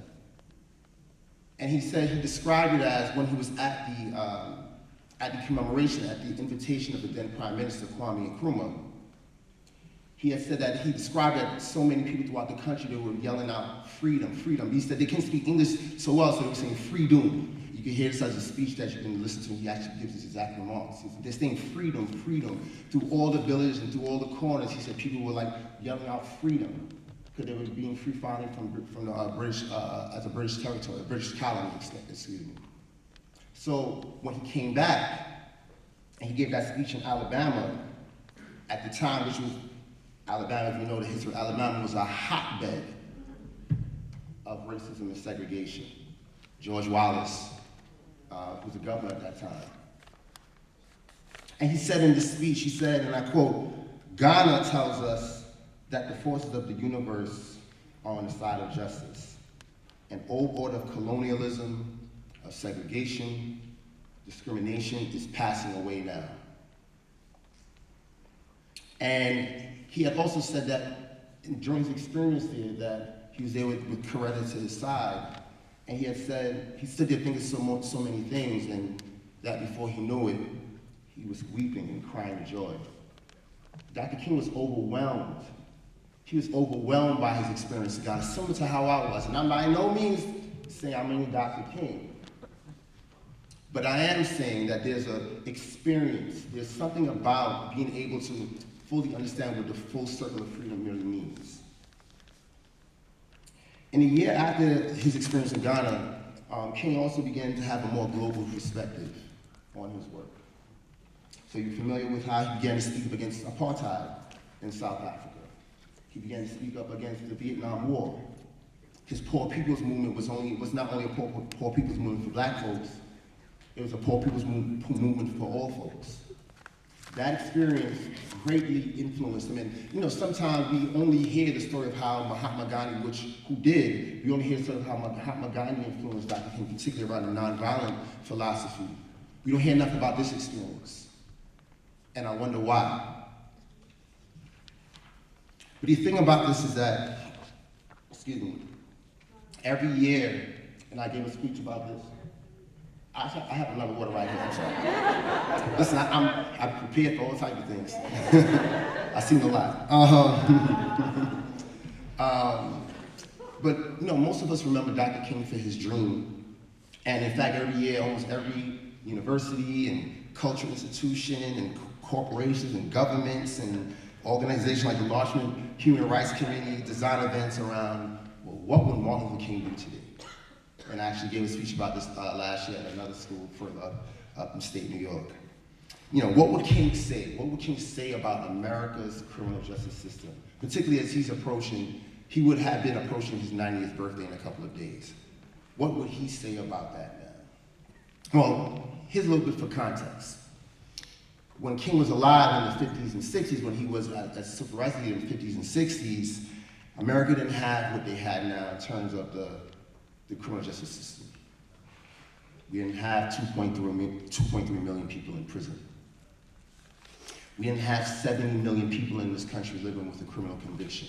Speaker 13: And he described it as when he was at the commemoration, at the invitation of the then Prime Minister, Kwame Nkrumah. He had said that he described that so many people throughout the country, they were yelling out, freedom, freedom. He said they couldn't speak English so well, so they were saying freedom. You can hear this as a speech that you can listen to. He actually gives his exact remarks. They're saying freedom, freedom. Through all the villages and through all the corners, he said people were like yelling out freedom, because they were being free finally from the British, as a British territory, a British colony, excuse me. So when he came back, and he gave that speech in Alabama, at the time, which was, Alabama, if you know the history, Alabama was a hotbed of racism and segregation. George Wallace was the governor at that time. And he said in this speech, he said, and I quote, Ghana tells us that the forces of the universe are on the side of justice. An old order of colonialism, of segregation, discrimination is passing away now. And he had also said that during his experience there, that he was there with Coretta to his side, and he had said, he stood there thinking so many things, and that before he knew it, he was weeping and crying joy. Dr. King was overwhelmed. He was overwhelmed by his experience in Ghana, similar to how I was. And I'm by no means saying I'm any Dr. King. But I am saying that there's an experience, there's something about being able to fully understand what the full circle of freedom really means. In a year after his experience in Ghana, King also began to have a more global perspective on his work. So you're familiar with how he began to speak up against apartheid in South Africa. He began to speak up against the Vietnam War. His Poor People's Movement was not only a poor people's movement for black folks, it was a poor people's movement for all folks. That experience greatly influenced him. And sometimes we only hear the story of how Mahatma Gandhi, we only hear the story of how Mahatma Gandhi influenced Dr. King, particularly around the nonviolent philosophy. We don't hear enough about this experience. And I wonder why. But the thing about this is that, every year, and I gave a speech about this, I have another water right here, I'm sorry. Listen, I'm prepared for all types of things. I've seen a lot. But most of us remember Dr. King for his dream. And in fact, every year, almost every university and cultural institution and corporations and governments and organizations like the Larchmont Human Rights Committee design events around, well, what would Martin Luther King do today? And I actually gave a speech about this last year at another school further up in state New York. What would King say? What would King say about America's criminal justice system? Particularly as he would have been approaching his 90th birthday in a couple of days. What would he say about that now? Well, here's a little bit for context. When King was alive in the 50s and 60s, when he was a civil rights leader in the 50s and 60s, America didn't have what they had now in terms of the criminal justice system. We didn't have 2.3 million people in prison. We didn't have 70 million people in this country living with a criminal conviction.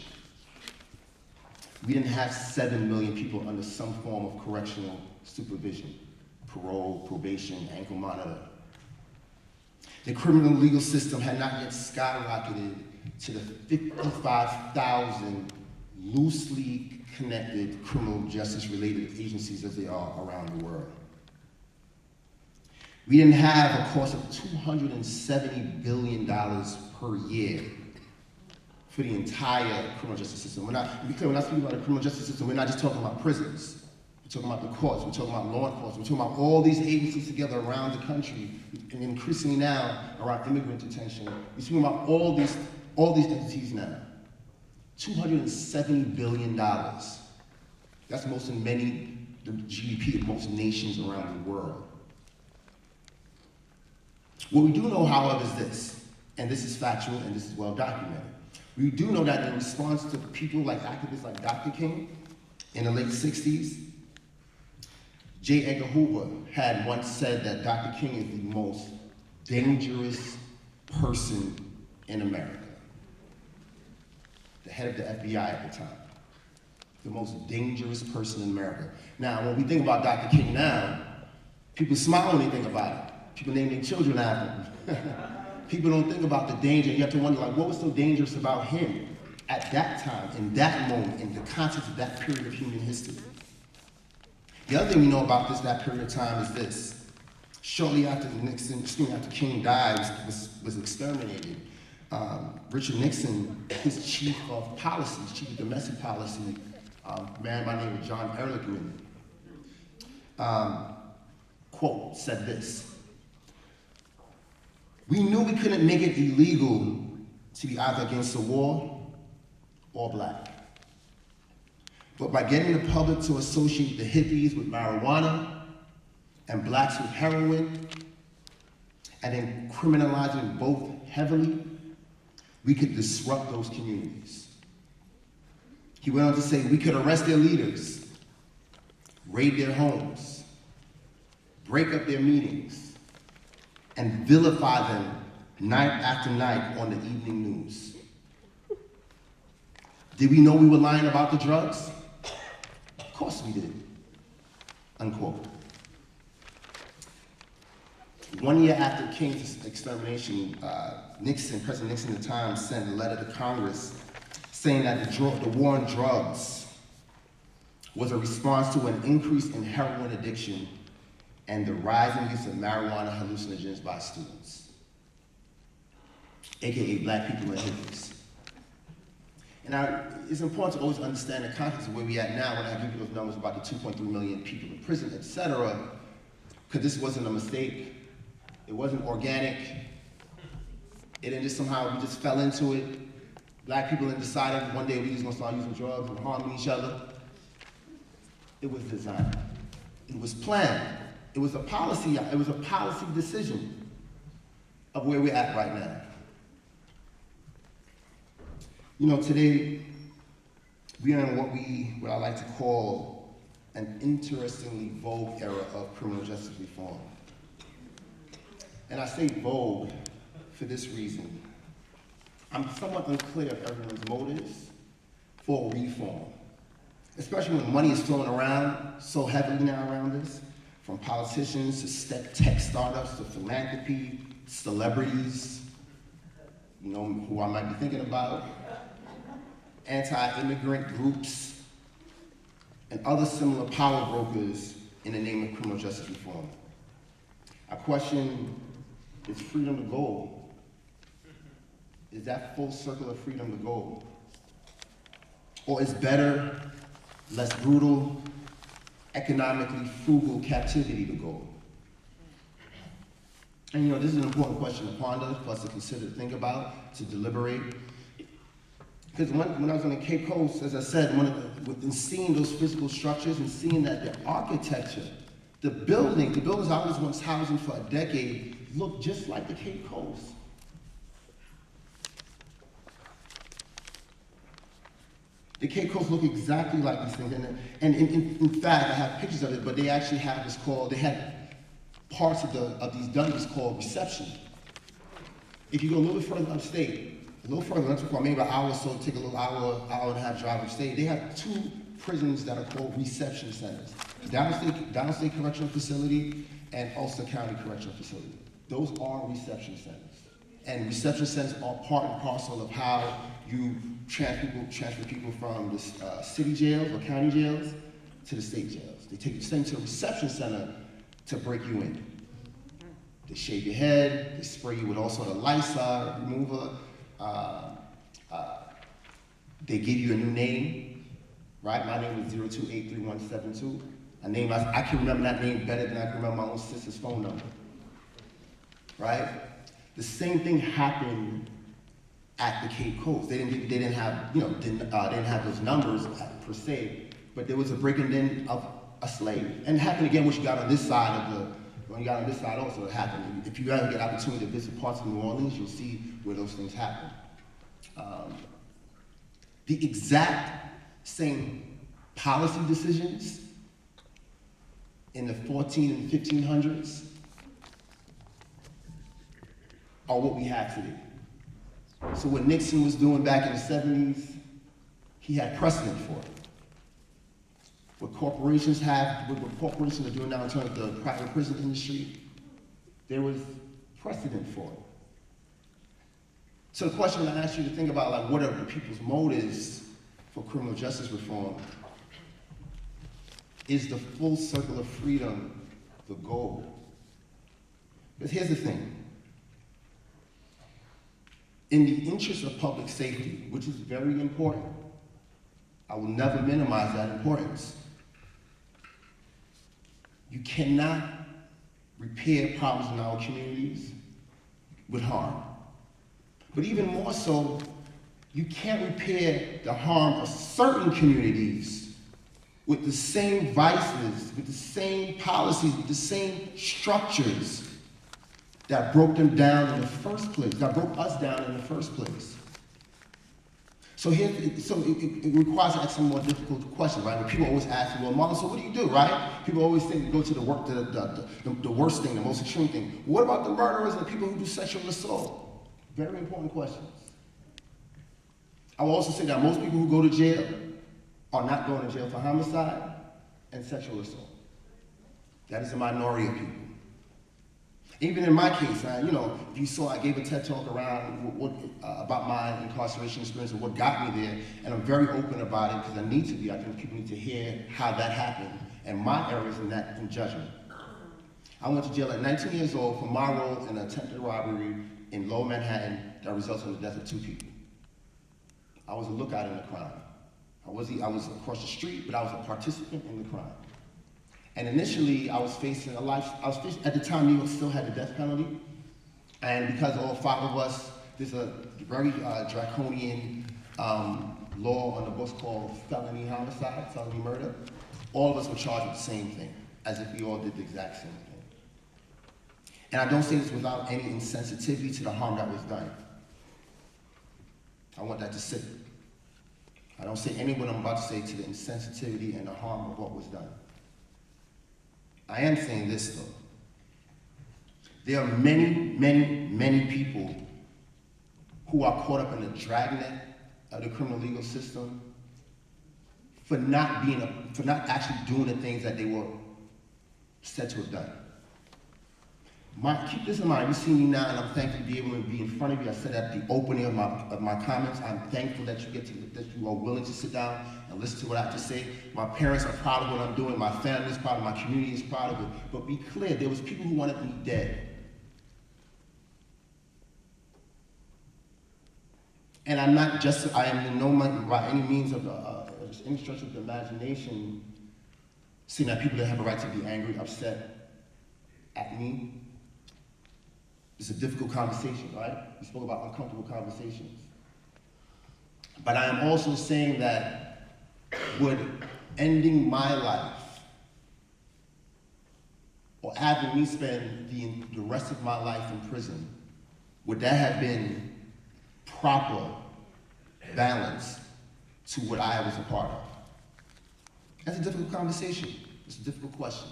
Speaker 13: We didn't have 7 million people under some form of correctional supervision, parole, probation, ankle monitor. The criminal legal system had not yet skyrocketed to the 55,000 loosely connected criminal justice-related agencies as they are around the world. We didn't have a cost of $270 billion per year for the entire criminal justice system. We're not speaking about the criminal justice system, we're not just talking about prisons. We're talking about the courts, we're talking about law enforcement, we're talking about all these agencies together around the country, and increasingly now around immigrant detention. We're speaking about all these entities now. $270 billion. That's most in the GDP of most nations around the world. What we do know, however, is this, and this is factual and this is well documented. We do know that in response to people like activists like Dr. King in the late 60s, J. Edgar Hoover had once said that Dr. King is the most dangerous person in America. The head of the FBI at the time. The most dangerous person in America. Now, when we think about Dr. King now, people smile when they think about it. People name their children after him. People don't think about the danger. You have to wonder, like, what was so dangerous about him at that time, in that moment, in the context of that period of human history? The other thing we know about that period of time is this. Shortly after after King died, was exterminated, Richard Nixon, his chief of policies, chief of domestic policy, a man by the name of John Ehrlichman, quote, said this: "We knew we couldn't make it illegal to be either against the war or black. But by getting the public to associate the hippies with marijuana and blacks with heroin, and then criminalizing both heavily, we could disrupt those communities." He went on to say, "We could arrest their leaders, raid their homes, break up their meetings, and vilify them night after night on the evening news. Did we know we were lying about the drugs? Of course we did." Unquote. 1 year after King's extermination, President Nixon at the time sent a letter to Congress saying that the war on drugs was a response to an increase in heroin addiction and the rising use of marijuana hallucinogens by students, AKA black people and hippies. And it's important to always understand the context of where we're at now when I give you those numbers about the 2.3 million people in prison, et cetera, because this wasn't a mistake. It wasn't organic. It didn't just somehow, we just fell into it. Black people then decided one day we just gonna start using drugs and harming each other. It was designed. It was planned. It was a policy decision of where we're at right now. You know, today, we are in what I like to call an interestingly vogue era of criminal justice reform. And I say vogue for this reason. I'm somewhat unclear of everyone's motives for reform, especially when money is thrown around so heavily now around us, from politicians to tech startups to philanthropy, celebrities, you know, who I might be thinking about, anti-immigrant groups, and other similar power brokers in the name of criminal justice reform. I question, is freedom the goal? Is that full circle of freedom the goal? Or is better, less brutal, economically frugal captivity the goal? And you know, this is an important question to ponder, for us to consider, to think about, to deliberate. Because when I was on the Cape Coast, as I said, in seeing those physical structures and seeing that the architecture, the buildings I was once housing for a decade look just like the Cape Coast. The Cape Coast look exactly like these things. And in fact, I have pictures of it, but they actually have this called, they had parts of these dungeons called reception. If you go a little bit further upstate, a little further, not too far, maybe an hour or so, take a little hour and a half drive each day. They have 2 prisons that are called reception centers. Downstate Correctional Facility and Ulster County Correctional Facility. Those are reception centers. And reception centers are part and parcel of how you transfer people from the city jails or county jails to the state jails. They take you to a reception center to break you in. They shave your head, they spray you with all sort of Lysol remover. They give you a new name, right? My name was 0283172. A name, I can remember that name better than I can remember my own sister's phone number, right? The same thing happened at the Cape Coast. They didn't have, you know, didn't have those numbers per se, but there was a breaking in of a slave. And it happened again when you got on this side of the, when you got on this side also it happened. If you ever get opportunity to visit parts of New Orleans, you'll see where those things happen. The exact same policy decisions in the 14 and 1500s are what we have today. So what Nixon was doing back in the 70s, he had precedent for it. What corporations have, what corporations are doing now in terms of the private prison industry, there was precedent for it. So the question I asked you to think about, like, what are the people's motives for criminal justice reform? Is the full circle of freedom the goal? But here's the thing. In the interest of public safety, which is very important, I will never minimize that importance. You cannot repair problems in our communities with harm. But even more so, you can't repair the harm of certain communities with the same vices, with the same policies, with the same structures that broke them down in the first place, that broke us down in the first place. So it requires to ask some more difficult questions, right? When people always ask, well, Marlon, so what do you do, right? People always think to go to the worst thing, the most extreme thing. What about the murderers and the people who do sexual assault? Very important questions. I will also say that most people who go to jail are not going to jail for homicide and sexual assault. That is a minority of people. Even in my case, you know, if you saw, I gave a TED talk around about my incarceration experience and what got me there, and I'm very open about it because I need to be. I think people need to hear how that happened and my errors in that in judgment. I went to jail at 19 years old for my role in an attempted robbery in Lower Manhattan that resulted in the death of 2 people. I was a lookout in the crime. I was across the street, but I was a participant in the crime. And initially, I was facing at the time, New York still had the death penalty. And because all 5 of us, there's a very draconian law on the books called felony homicide, felony murder. All of us were charged with the same thing, as if we all did the exact same thing. And I don't say this without any insensitivity to the harm that was done. I want that to sit. I don't say any what I'm about to say to the insensitivity and the harm of what was done. I am saying this though. There are many, many, many people who are caught up in the dragnet of the criminal legal system for not actually doing the things that they were said to have done. Keep this in mind. You see me now, and I'm thankful to be able to be in front of you. I said at the opening of my comments, I'm thankful that you are willing to sit down and listen to what I have to say. My parents are proud of what I'm doing. My family is proud of it. My community is proud of it. But be clear, there was people who wanted me dead. And I'm not just, I am in no by any means of any stretch of the imagination saying that people that have a right to be angry, upset at me. It's a difficult conversation, right? We spoke about uncomfortable conversations. But I am also saying that would ending my life or having me spend the rest of my life in prison, would that have been proper balance to what I was a part of? That's a difficult conversation. It's a difficult question.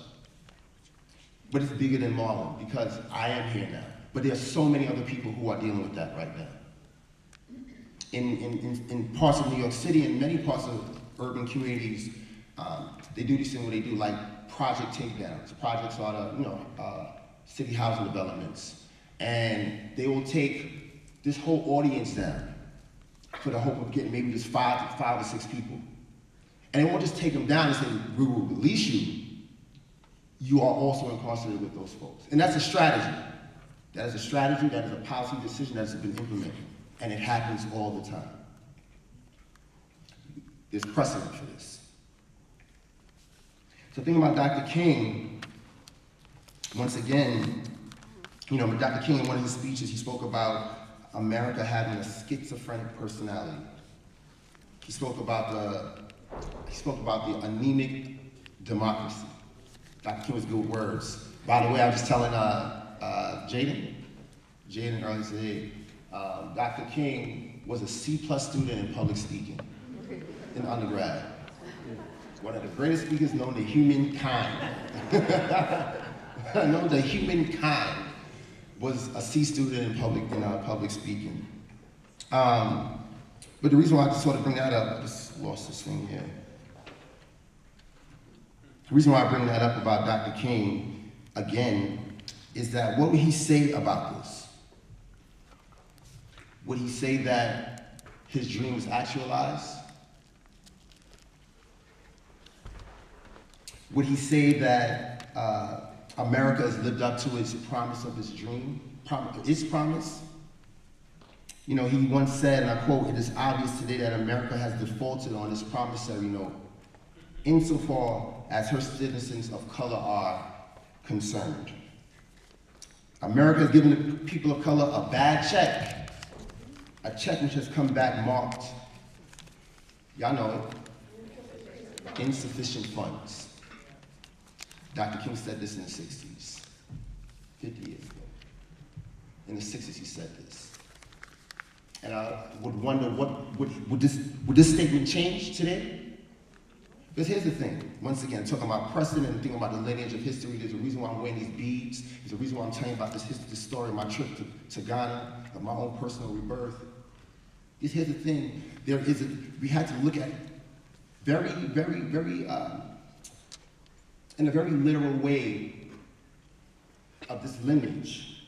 Speaker 13: But it's bigger than Marlon because I am here now. But there are so many other people who are dealing with that right now. in parts of New York City and many parts of urban communities, they do these things where they do like project takedowns. Projects are the, city housing developments. And they will take this whole audience down for the hope of getting maybe just five or six people. And they won't just take them down and say, we will release you. You are also incarcerated with those folks. And that's a strategy. That is a strategy, that is a policy decision that has been implemented. And it happens all the time. There's precedent for this. So thinking about Dr. King, once again, Dr. King in one of his speeches, he spoke about America having a schizophrenic personality. He spoke about the anemic democracy. Dr. King was good with words. By the way, I was just telling Jaden earlier today, Dr. King was a C+ student in public speaking in undergrad. One of the greatest speakers known to humankind. Known to humankind was a C student in public speaking. But the reason why I just sort of bring that up, I just lost this thing here. The reason why I bring that up about Dr. King, again, is that what would he say about this? Would he say that his dream was actualized? Would he say that America has lived up to its promise of his dream, its promise? He once said, and I quote, "It is obvious today that America has defaulted on its promissory note, insofar as her citizens of color are concerned. America has given the people of color a bad check, a check which has come back marked, y'all know it, insufficient funds." Dr. King said this in the 60s, 50 years ago. In the 60s, he said this. And I would wonder, would this statement change today? Because here's the thing, once again, talking about precedent and thinking about the lineage of history, there's a reason why I'm wearing these beads, there's a reason why I'm telling you about this story of my trip to Ghana, of my own personal rebirth. Here's the thing, we had to look at very, very, very, in a very literal way of this lineage.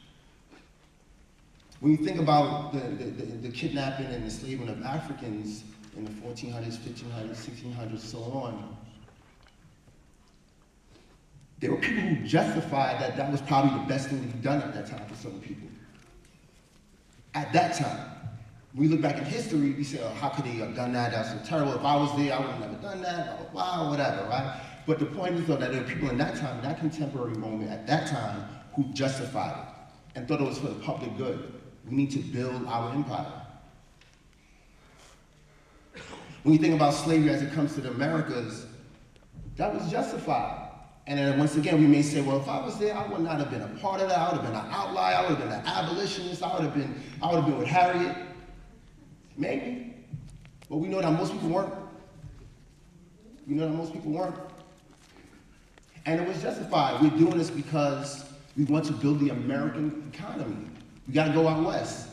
Speaker 13: When you think about the kidnapping and enslavement of Africans in the 1400s, 1500s, 1600s, so on, there were people who justified that that was probably the best thing to be done at that time for certain people. At that time. When we look back in history, we say, oh, how could they have done that? That's so terrible. If I was there, I would have never done that, blah, blah, blah, whatever, right? But the point is, though, that there are people in that time, in that contemporary moment, at that time, who justified it and thought it was for the public good. We need to build our empire. When you think about slavery as it comes to the Americas, that was justified. And then once again, we may say, well, if I was there, I would not have been a part of that. I would have been an outlier. I would have been an abolitionist. I would have been with Harriet. Maybe. But we know that most people weren't. We know that most people weren't. And it was justified. We're doing this because we want to build the American economy. We got to go out west.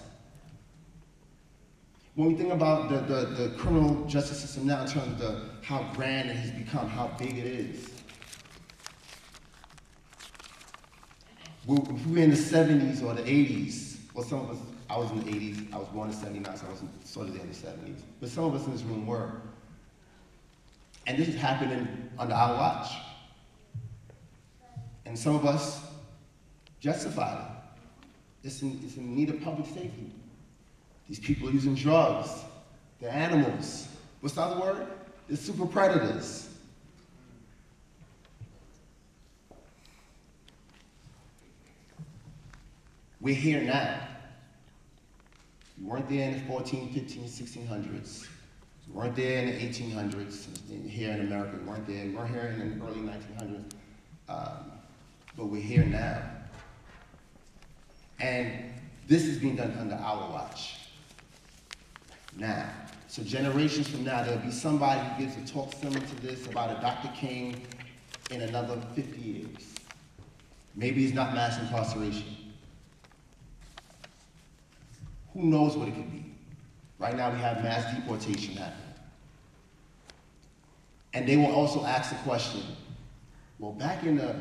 Speaker 13: When we think about the criminal justice system now in terms of how grand it has become, how big it is. If we were in the 70s or the 80s, well, some of us, I was in the 80s, I was born in 79, so I wasn't sort of there in the 70s, but some of us in this room were. And this is happening under our watch. And some of us justified it. It's in need of public safety. These people are using drugs. They're animals. What's the other word? They're super predators. We're here now. We weren't there in the 14, 15, 1600s. We weren't there in the 1800s here in America. We weren't there. We weren't here in the early 1900s. But we're here now. And this is being done under our watch. Now. So generations from now, there'll be somebody who gives a talk similar to this about a Dr. King in another 50 years. Maybe it's not mass incarceration. Who knows what it could be? Right now we have mass deportation happening. And they will also ask the question, well, back in the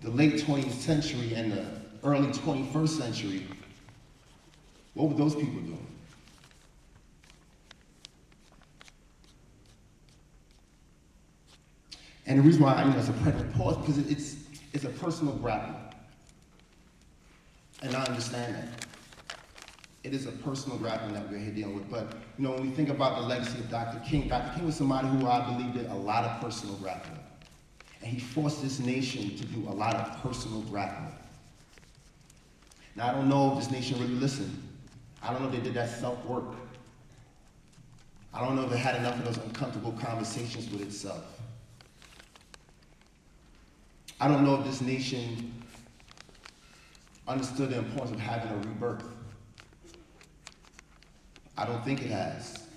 Speaker 13: late 20th century and the early 21st century, what were those people doing? And the reason why it's a pregnant pause, because it's a personal grappling. And I understand that. It is a personal grappling that we're here dealing with. But when we think about the legacy of Dr. King was somebody who I believe did a lot of personal grappling. And he forced this nation to do a lot of personal grappling. Now, I don't know if this nation really listened. I don't know if they did that self-work. I don't know if it had enough of those uncomfortable conversations with itself. I don't know if this nation understood the importance of having a rebirth. I don't think it has.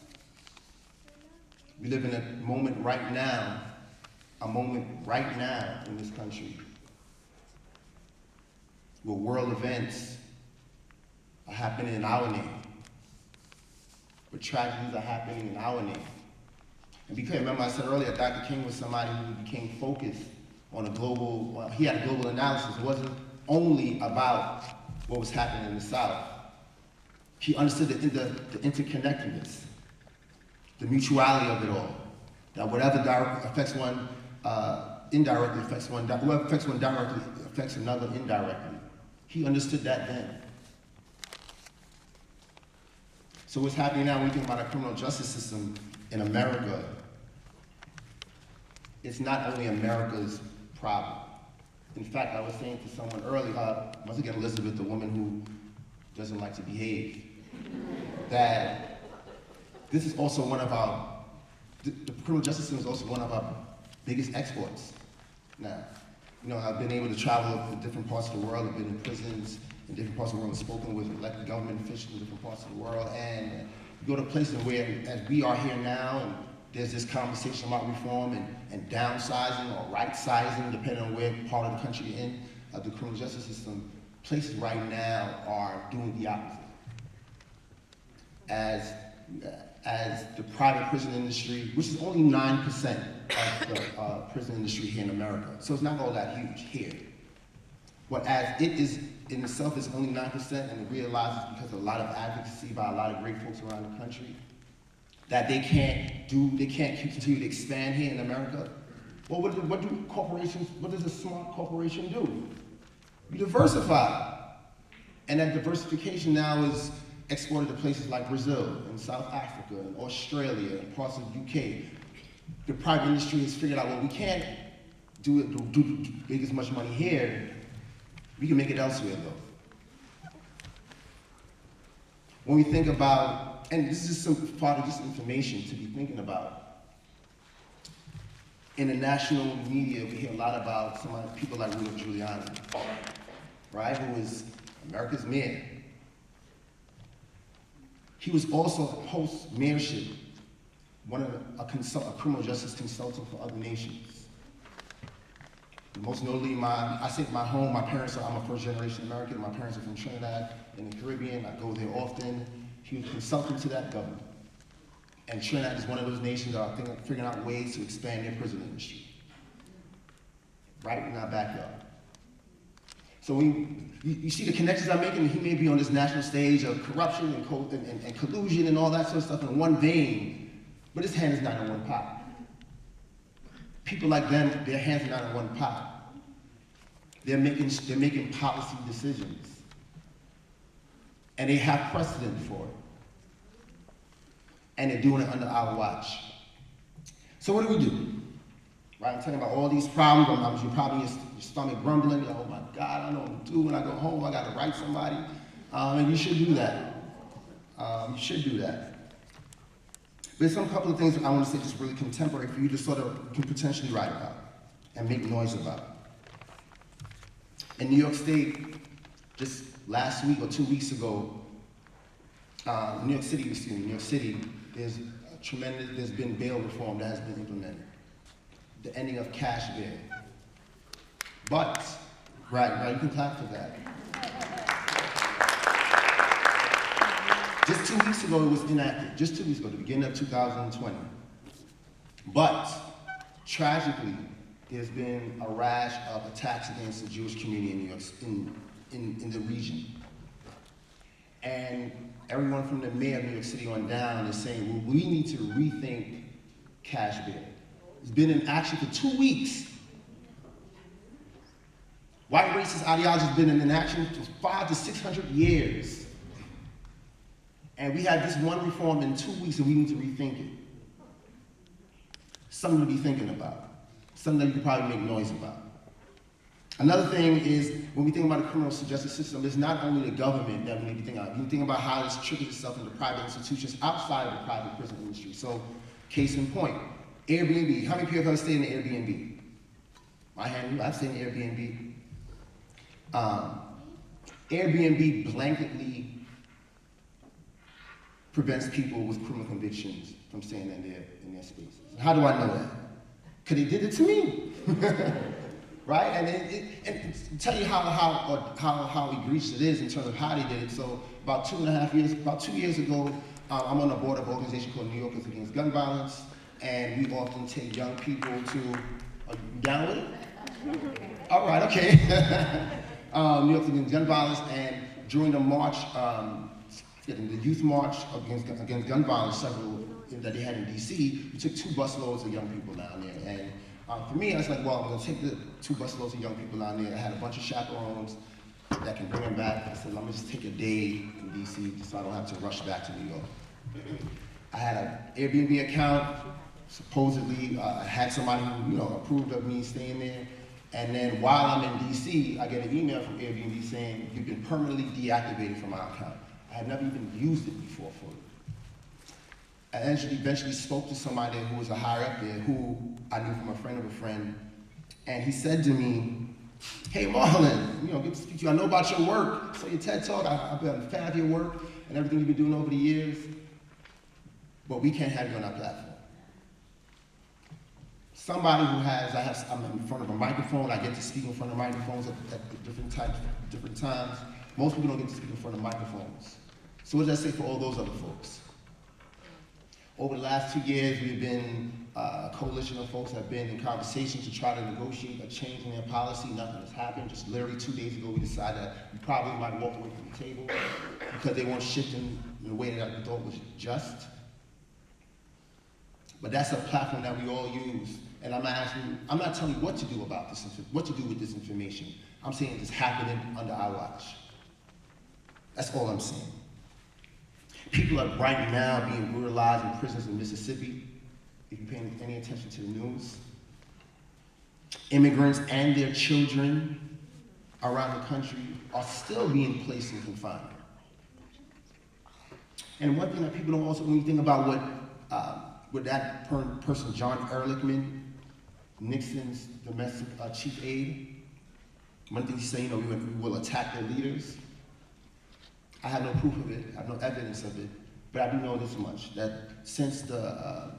Speaker 13: We live in a moment right now in this country where world events are happening in our name, where tragedies are happening in our name. And because, remember I said earlier, Dr. King was somebody who became focused on a global, well, he had a global analysis. It wasn't only about what was happening in the South. He understood the interconnectedness, the mutuality of it all. That whatever affects one indirectly affects one, whoever affects one directly affects another indirectly. He understood that then. So what's happening now when we think about our criminal justice system in America, it's not only America's problem. In fact, I was saying to someone earlier, once again, Elizabeth, the woman who doesn't like to behave, that this is also one of the criminal justice system is also one of our biggest exports. Now, I've been able to travel to different parts of the world. I've been in prisons in different parts of the world and spoken with elected government officials in different parts of the world. And you go to places where, as we are here now, and there's this conversation about reform and downsizing or right-sizing, depending on where part of the country you're in, of the criminal justice system. Places right now are doing the opposite. As the private prison industry, which is only 9% of the prison industry here in America, so it's not all that huge here. But as it is in itself is only 9%, and it realizes because of a lot of advocacy by a lot of great folks around the country, that they can't continue to expand here in America. Well, what does a smart corporation do? You diversify. And that diversification now is exported to places like Brazil and South Africa and Australia and parts of the UK. The private industry has figured out, well, we can't make as much money here. We can make it elsewhere, though. When we think about, and this is some part of this information to be thinking about. In the national media, we hear a lot about people like Rudy Giuliani, right? Who is America's mayor. He was also post-mayorship, a criminal justice consultant for other nations. Most notably, I say my home, I'm a first-generation American. My parents are from Trinidad in the Caribbean. I go there often. He was a consultant to that government. And Trinidad is one of those nations that are figuring out ways to expand their prison industry. Right in our backyard. So you see the connections I'm making, he may be on this national stage of corruption and collusion and all that sort of stuff in one vein, but his hand is not in one pot. People like them, their hands are not in one pot. They're making policy decisions. And they have precedent for it. And they're doing it under our watch. So what do? Right, I'm talking about all these problems. You're probably your stomach grumbling. Oh my God, I don't know what to do when I go home. I got to write somebody. And you should do that. You should do that. But there's some couple of things I want to say just really contemporary for you to sort of can potentially write about and make noise about. In New York State, just last week or 2 weeks ago, New York City, there's been bail reform that has been implemented. The ending of cash bail. But, right, you can clap for that. Just 2 weeks ago, it was enacted. Just 2 weeks ago, the beginning of 2020. But tragically, there's been a rash of attacks against the Jewish community in New York, in the region. And everyone from the mayor of New York City on down is saying, well, we need to rethink cash bail. It's been in action for 2 weeks. White racist ideology has been in action for 500 to 600 years. And we had this one reform in 2 weeks, and we need to rethink it. Something to be thinking about. Something that you could probably make noise about. Another thing is, when we think about the criminal justice system, it's not only the government that we need to think about. You think about how this trickles itself into private institutions outside of the private prison industry. So, case in point, Airbnb. How many people have ever stayed in an Airbnb? My hand, I've stayed in Airbnb. Airbnb blanketly prevents people with criminal convictions from staying in their spaces. How do I know that? Because they did it to me. Right? And to tell you how egregious it is in terms of how they did it. So about 2 years ago, I'm on the board of an organization called New Yorkers Against Gun Violence, and we often take young people to, are you down with it? All right, okay. New Yorkers Against Gun Violence, and during the march, the youth march against gun violence, several that they had in DC, we took 2 busloads of young people down there. And for me, I was like, well, I'm gonna take the 2 busloads of young people down there. I had a bunch of chaperones that can bring them back. I said, let me just take a day in DC so I don't have to rush back to New York. I had an Airbnb account. Supposedly, I had somebody who approved of me staying there. And then while I'm in DC, I get an email from Airbnb saying, you've been permanently deactivated from our account. I had never even used it before fully. I eventually spoke to somebody who was a higher up there who I knew from a friend of a friend. And he said to me, hey Marlon, good to speak to you. I know about your work. So your TED Talk, I've been a fan of your work and everything you've been doing over the years. But we can't have you on our platform. Somebody who I'm in front of a microphone, I get to speak in front of microphones at different times. Most people don't get to speak in front of microphones. So what does that say for all those other folks? Over the last 2 years, we've been, a coalition of folks have been in conversation to try to negotiate a change in their policy. Nothing has happened. Just literally 2 days ago, we decided that we probably might walk away from the table because they weren't shifting in a way that we thought was just. But that's a platform that we all use. And I'm not telling you what to do about this, what to do with this information. I'm saying it's happening under our watch. That's all I'm saying. People are right now being brutalized in prisons in Mississippi, if you're paying any attention to the news. Immigrants and their children around the country are still being placed in confinement. And one thing that people don't also, when you think about what that person, John Ehrlichman, Nixon's domestic chief aide, one thing he said, we will attack their leaders. I have no proof of it, I have no evidence of it, but I do know this much, that since the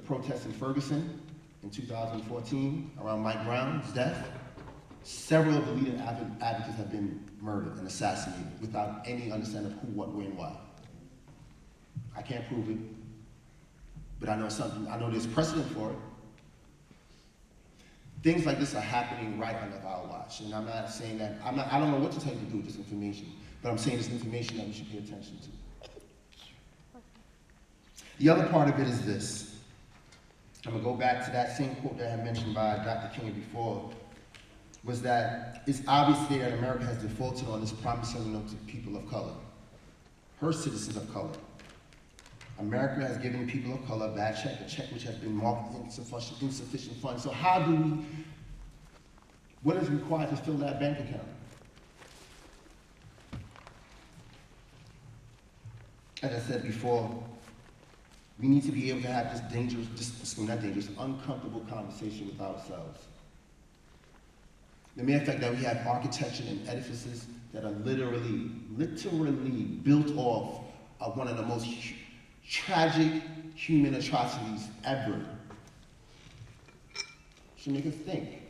Speaker 13: protests in Ferguson in 2014, around Mike Brown's death, several of the leading advocates have been murdered and assassinated without any understanding of who, what, when, why. I can't prove it, but I know there's precedent for it. Things like this are happening right under our watch, and I'm not saying that, I don't know what to tell you to do with this information, but I'm saying it's information that we should pay attention to. The other part of it is this. I'm gonna go back to that same quote that I had mentioned by Dr. King before, was that it's obvious that America has defaulted on this promissory note to people of color, her citizens of color. America has given people of color a bad check, a check which has been marked insufficient funds. So what is required to fill that bank account? As I said before, we need to be able to have this uncomfortable conversation with ourselves. The mere fact that we have architecture and edifices that are literally built off of one of the most tragic human atrocities ever should make us think.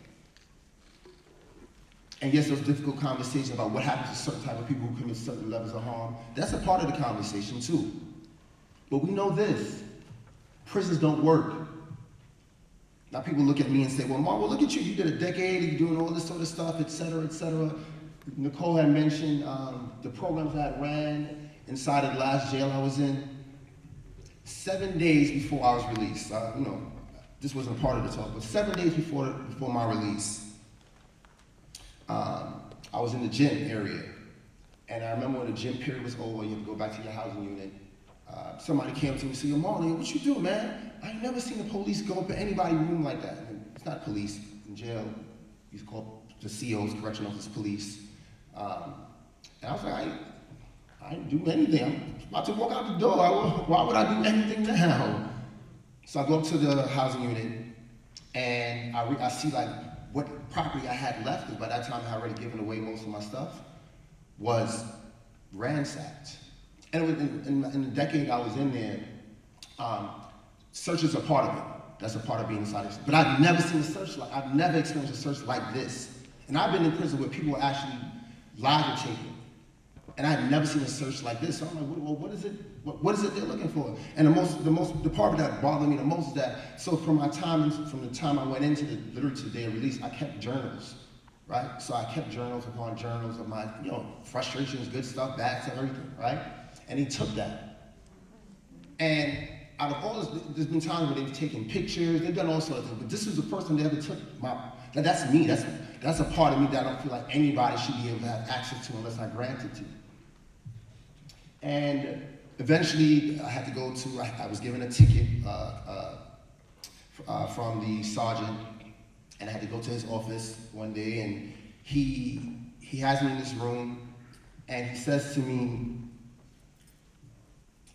Speaker 13: And yes, those difficult conversations about what happens to certain type of people who commit certain levels of harm, that's a part of the conversation too. But we know this, prisons don't work. Now people look at me and say, well, Mark, well, look at you, you did a decade, you're doing all this sort of stuff, et cetera, et cetera. Nicole had mentioned the programs I had ran inside of the last jail I was in. 7 days before I was released, you know, this wasn't part of the talk, but 7 days before my release, I was in the gym area. And I remember when the gym period was over, you have to go back to your housing unit. Somebody came to me and said, yo, Marley, what you do, man? I ain't never seen the police go up in anybody's room like that. And it's not police. In jail, you call the COs, correctional officers, police. And I was like, I didn't do anything. I'm about to walk out the door. Why would I do anything now? So I go up to the housing unit, and I see like what property I had left, because by that time I had already given away most of my stuff, was ransacked. And it was in the decade I was in there, search is a part of it. That's a part of being inside. But I've never seen a search like, I've never experienced a search like this. And I've been in prison where people actually lives were taken. And I had never seen a search like this. So I'm like, well, what is it? What is it they're looking for? And the part that bothered me the most is that, so from the time I went into literally to the day of release, I kept journals, right? So I kept journals upon journals of my, you know, frustrations, good stuff, bad stuff, everything, right? And he took that. And out of all this, there's been times where they've taken pictures, they've done all sorts of things, but this was the first time they ever took that's me, that's a part of me that I don't feel like anybody should be able to have access to unless I grant it to. And eventually, I had to go to, I was given a ticket from the sergeant, and I had to go to his office one day, and he has me in this room, and he says to me,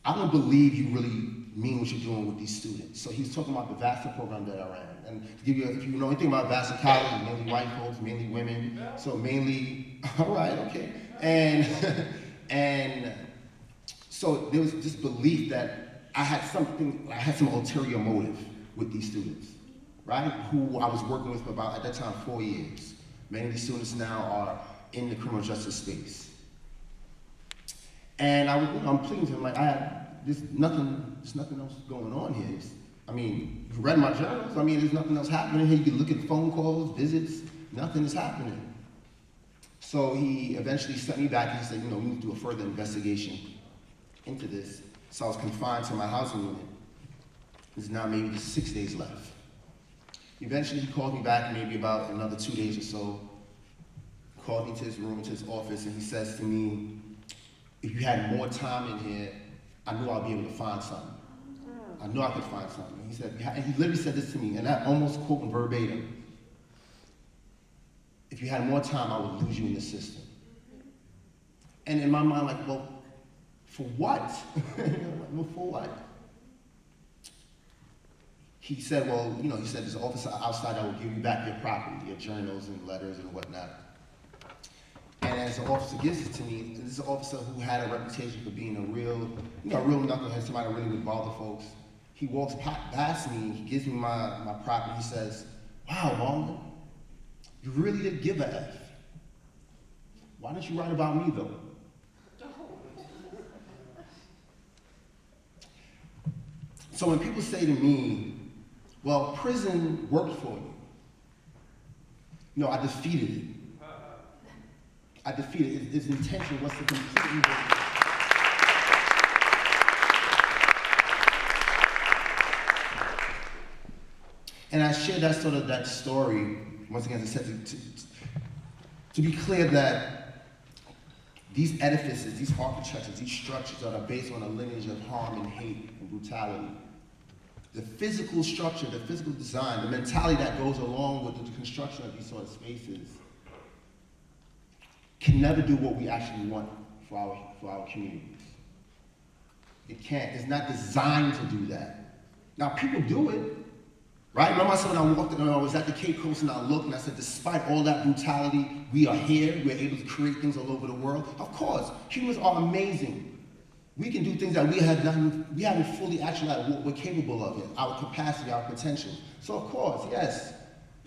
Speaker 13: I don't believe you really mean what you're doing with these students. So he's talking about the Vassar program that I ran. And to give you, if you know anything about Vassar College, it's mainly white folks, mainly women, so mainly, all right, okay. And so there was this belief that I had some ulterior motive with these students, right? Who I was working with for about, at that time, 4 years. Many of these students now are in the criminal justice space. And I'm pleading to him, like, there's nothing else going on here. I mean, you read my journals, I mean, there's nothing else happening here. You can look at phone calls, visits, nothing is happening. So he eventually sent me back and he said, you know, we need to do a further investigation into this. So I was confined to my housing unit. There's now maybe just 6 days left. Eventually he called me back maybe about another 2 days or so, called me to his room, to his office, and he says to me, if you had more time in here, I knew I'd be able to find something. I knew I could find something. He said, and he literally said this to me, and I almost quote him verbatim. If you had more time, I would lose you in the system. And in my mind, like, well, for what? Well, for what? He said, well, you know, he said there's an officer outside that will give you back your property, your journals and letters and whatnot. And as the officer gives it to me, this is an officer who had a reputation for being a real knucklehead, somebody that really would bother folks. He walks past me, he gives me my property, he says, wow, Marlon, you really did give a F. Why didn't you write about me, though? So when people say to me, well, prison worked for you. No, I defeated it. I defeated it. Its intention was to completely work. And I share that story, once again, as I said, to be clear that these edifices, these architectures, these structures that are based on a lineage of harm and hate and brutality, the physical structure, the physical design, the mentality that goes along with the construction of these sort of spaces can never do what we actually want for our communities. It can't. It's not designed to do that. Now, people do it. Right? Remember I said when I was at the Cape Coast and I looked and I said, despite all that brutality, we are here, we're able to create things all over the world. Of course, humans are amazing. We can do things that we haven't fully actualized what we're capable of, it, our capacity, our potential. So of course, yes,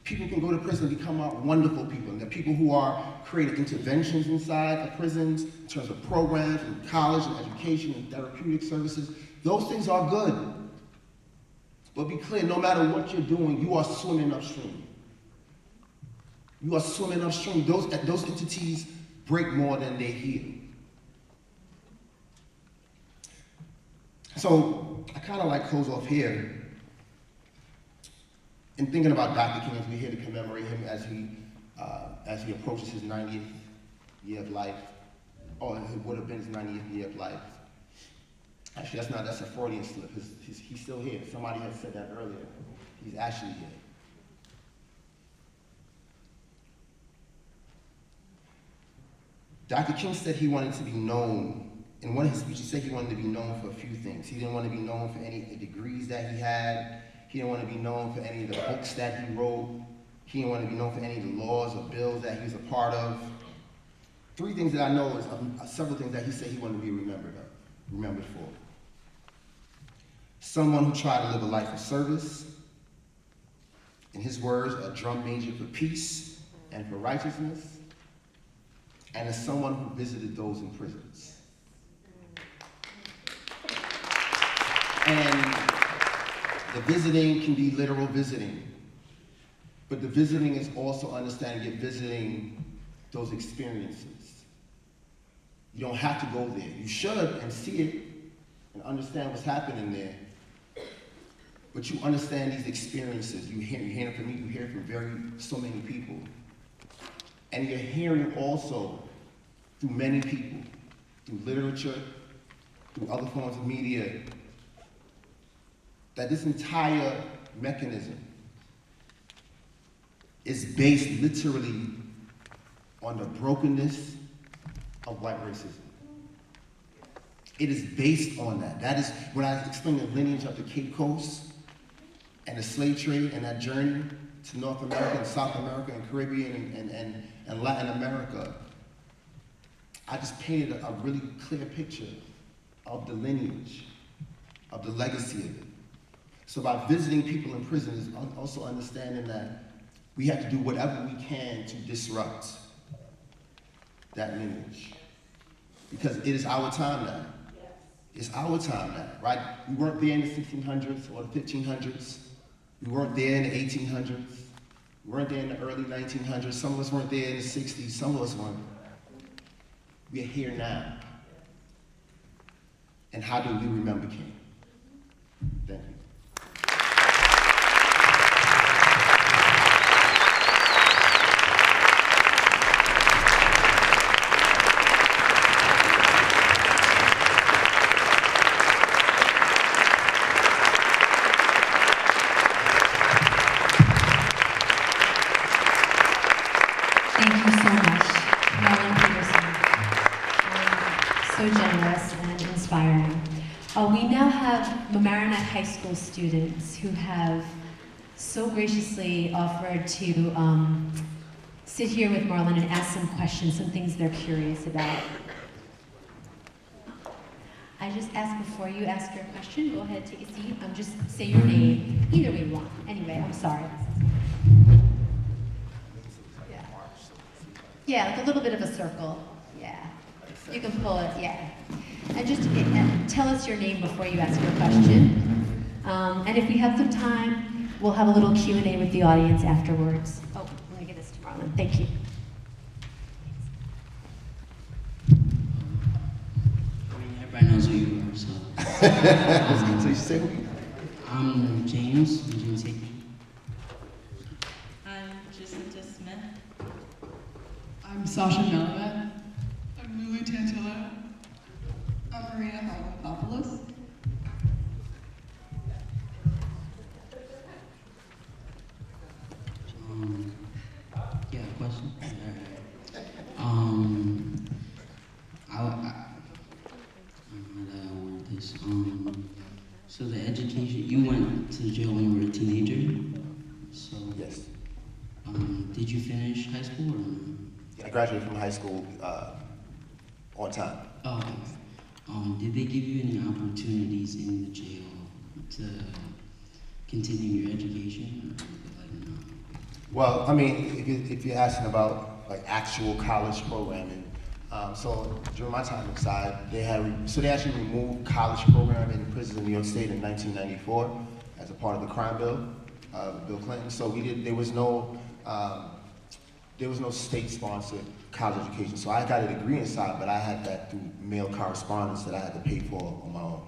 Speaker 13: People can go to prison and become out wonderful people. And there are people who are creating interventions inside of prisons in terms of programs and college and education and therapeutic services. Those things are good. But be clear, no matter what you're doing, you are swimming upstream. You are swimming upstream. Those entities break more than they heal. So I kind of like close off here in thinking about Dr. King as we're here to commemorate him as he approaches his 90th year of life, or it would have been his 90th year of life. Actually, that's a Freudian slip. He's still here. Somebody had said that earlier. He's actually here. Dr. King said he wanted to be known. In one of his speeches, he said he wanted to be known for a few things. He didn't want to be known for any degrees that he had. He didn't want to be known for any of the books that he wrote. He didn't want to be known for any of the laws or bills that he was a part of. Three things that I know is several things that he said he wanted to be remembered for. Someone who tried to live a life of service. In his words, a drum major for peace and for righteousness. And as someone who visited those in prisons. And the visiting can be literal visiting, but the visiting is also understanding you're visiting those experiences. You don't have to go there. You should and see it and understand what's happening there, but you understand these experiences. You hear it from me, you hear it from so many people. And you're hearing also through many people, through literature, through other forms of media, that this entire mechanism is based literally on the brokenness of white racism. It is based on that. That is, when I explain the lineage of the Cape Coast and the slave trade and that journey to North America and South America and Caribbean and Latin America, I just painted a really clear picture of the lineage, of the legacy of it. So by visiting people in prison is also understanding that we have to do whatever we can to disrupt that lineage. Because it is our time now. It's our time now, right? We weren't there in the 1600s or the 1500s. We weren't there in the 1800s. We weren't there in the early 1900s. Some of us weren't there in the 60s. Some of us weren't. We are here now. And how do we remember King? Thank you.
Speaker 12: So generous and inspiring. We now have Mamaroneck High School students who have so graciously offered to sit here with Marlon and ask some questions, some things they're curious about. I just ask before you ask your question, go ahead, take a seat. Just say your name, either way you want. Anyway, I'm sorry. Yeah, like a little bit of a circle. Yeah. You can pull it, yeah. And just tell us your name before you ask your question. And if we have some time, we'll have a little Q&A with the audience afterwards. Oh, I'm gonna give this to Marlon. Thank you.
Speaker 14: Everybody knows who you are, so.
Speaker 13: So you say who you are?
Speaker 14: I'm James Hickey.
Speaker 15: I'm Jacinta Smith.
Speaker 16: I'm Sasha Melamed. I'm Lulu Tantillo. I'm Maria Holopoulos.
Speaker 14: Yeah, question? So the education, you went to jail when you were a teenager? So
Speaker 13: yes.
Speaker 14: Did you finish high school or no?
Speaker 13: I graduated from high school on time.
Speaker 14: Oh, okay. Did they give you any opportunities in the jail to continue your education? Or like, no?
Speaker 13: Well, I mean, if you're asking about like actual college programming, so during my time inside, they actually removed college programming in prisons in New York State in 1994 as a part of the crime bill, Bill Clinton. So there was no state-sponsored college education. So I got a degree inside, but I had that through mail correspondence that I had to pay for on my own.